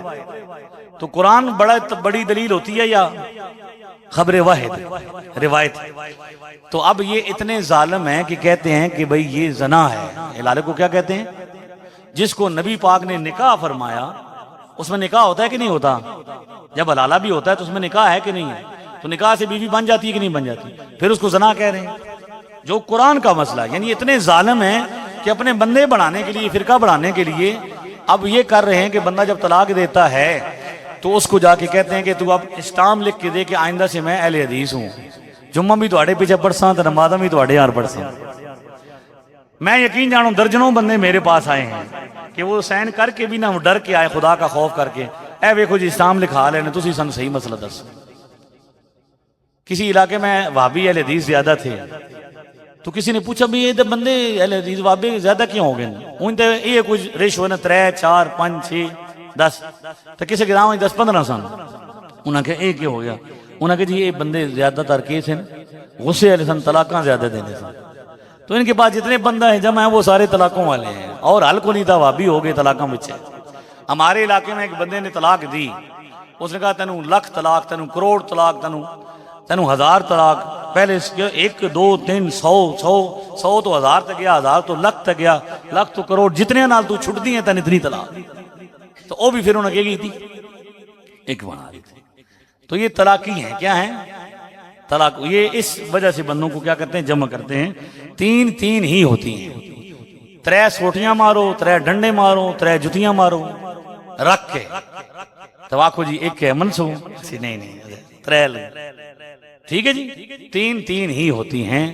Speaker 1: تو قرآن بڑی دلیل ہوتی ہے یا خبر واحد روایت؟ تو اب یہ اتنے ظالم ہیں کہ کہتے ہیں کہ بھئی یہ زنا ہے. حلالہ کو کیا کہتے ہیں؟ جس کو نبی پاک نے نکاح فرمایا اس میں نکاح ہوتا ہے کہ نہیں ہوتا؟ جب حلالہ بھی ہوتا ہے تو اس میں نکاح ہے کہ نہیں ہے؟ تو نکاح سے بیوی بن جاتی ہے کہ نہیں بن جاتی؟ پھر اس کو زنا کہہ رہے ہیں جو قرآن کا مسئلہ ہے. یعنی اتنے ظالم ہیں کہ اپنے بندے بڑھانے کے لیے، فرقہ بڑھانے کے لیے اب یہ کر رہے ہیں کہ بندہ جب طلاق دیتا ہے تو اس کو جا کے کہتے ہیں کہ تو اب اسٹام لکھ کے دے کہ آئندہ سے میں اہل حدیث ہوں، جمعہ بھی تواڈے پیچھے پڑھساں تے نمازاں بھی تواڈے یار پڑھساں. میں یقین جانوں درجنوں بندے میرے پاس آئے ہیں کہ وہ سین کر کے بھی نہ ڈر کے آئے، خدا کا خوف کر کے اے ویکھو جی اسلام لکھا لینے تسی سن صحیح مسئلہ دس. کسی علاقے میں وہابی اہل حدیث زیادہ تھے تو کسی نے پوچھا بھی یہ بندے اہل حدیث وہابی زیادہ کیوں ہو گئے؟ ان تے یہ کچھ ریشو نا 3 4 5 6 10 تو کسی کے نام 10 15 سن. انہاں کہ یہ کیا ہو گیا؟ انہاں کہ جی یہ بندے زیادہ تر کیس ہیں غصے والے سن، طلاقاں زیادہ دینے سن. تو ان کے پاس جتنے بندہ ہیں جمع ہیں وہ سارے طلاقوں والے ہیں اور حل کو نہیں تھا، وہابی ہو گئے طلاقاں بچے. ہمارے علاقے میں ایک بندے نے طلاق دی، اس نے کہا تینوں لکھ طلاق، تینوں کروڑ طلاق، تینوں 1000 طلاق. پہلے 1 2 3 100 تو 1000 تک گیا، 1000 تو لکھ تک گیا، لکھ تو کروڑ، جتنے نال تو چھٹ دی ہیں تین اتنی طلاق. تو وہ بھی پھر انہوں نے کہی تھی ایک بنا دی تھی. تو یہ طلاقی ہیں، کیا ہیں؟ طلاق یہ اس وجہ سے بندوں کو کیا کرتے ہیں جمع کرتے ہیں، تین تین ہی ہوتی ہیں، ترے سوٹیاں مارو، ترے ڈنڈے مارو، ترے جتیاں مارو رکھ کے، تو آخو جی ایک ہے منسو نہیں ترے ٹھیک ہے جی، تین تین ہی ہوتی ہیں۔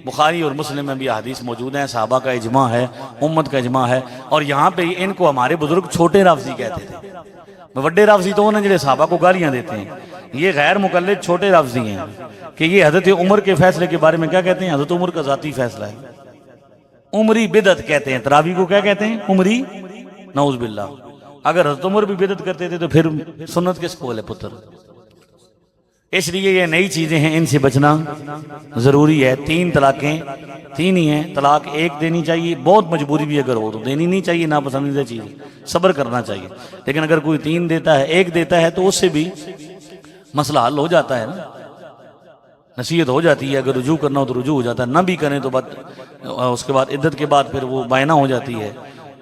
Speaker 1: بخاری اور مسلم میں بھی حدیث موجود ہیں، صحابہ کا اجماع ہے، امت کا اجماع ہے، اور یہاں پہ ان کو ہمارے بزرگ چھوٹے رافضی کہتے تھے۔ وڈے رافضی تو انہیں جڑے صحابہ کو گالیاں دیتے ہیں، یہ غیر مقلد چھوٹے رافضی ہیں کہ یہ حضرت عمر کے فیصلے کے بارے میں کیا کہتے ہیں؟ حضرت عمر کا ذاتی فیصلہ ہے، عمری بدعت کہتے ہیں۔ تراویح کو کیا کہتے ہیں؟ عمری، نعوذ باللہ۔ اگر حضرت عمر بھی بدعت کرتے تھے تو پھر سنت کس کو بولے پتر؟ اس لیے یہ نئی چیزیں ہیں، ان سے بچنا ضروری ہے۔ تین طلاقیں تین ہی ہیں، طلاق ایک دینی چاہیے، بہت مجبوری بھی اگر ہو تو دینی نہیں چاہیے، ناپسندیدہ چیز، صبر کرنا چاہیے۔ لیکن اگر کوئی تین دیتا ہے، ایک دیتا ہے تو اس سے بھی مسئلہ حل ہو جاتا ہے نا، نصیحت ہو جاتی ہے، اگر رجوع کرنا ہو تو رجوع ہو جاتا ہے، نہ بھی کریں تو بعد اس کے بعد عدت کے بعد پھر وہ بائنا ہو جاتی ہے۔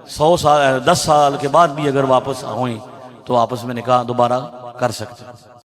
Speaker 1: 100 سال 10 سال کے بعد بھی اگر واپس ہوئیں تو آپس میں نکاح دوبارہ کر سکتے ہیں۔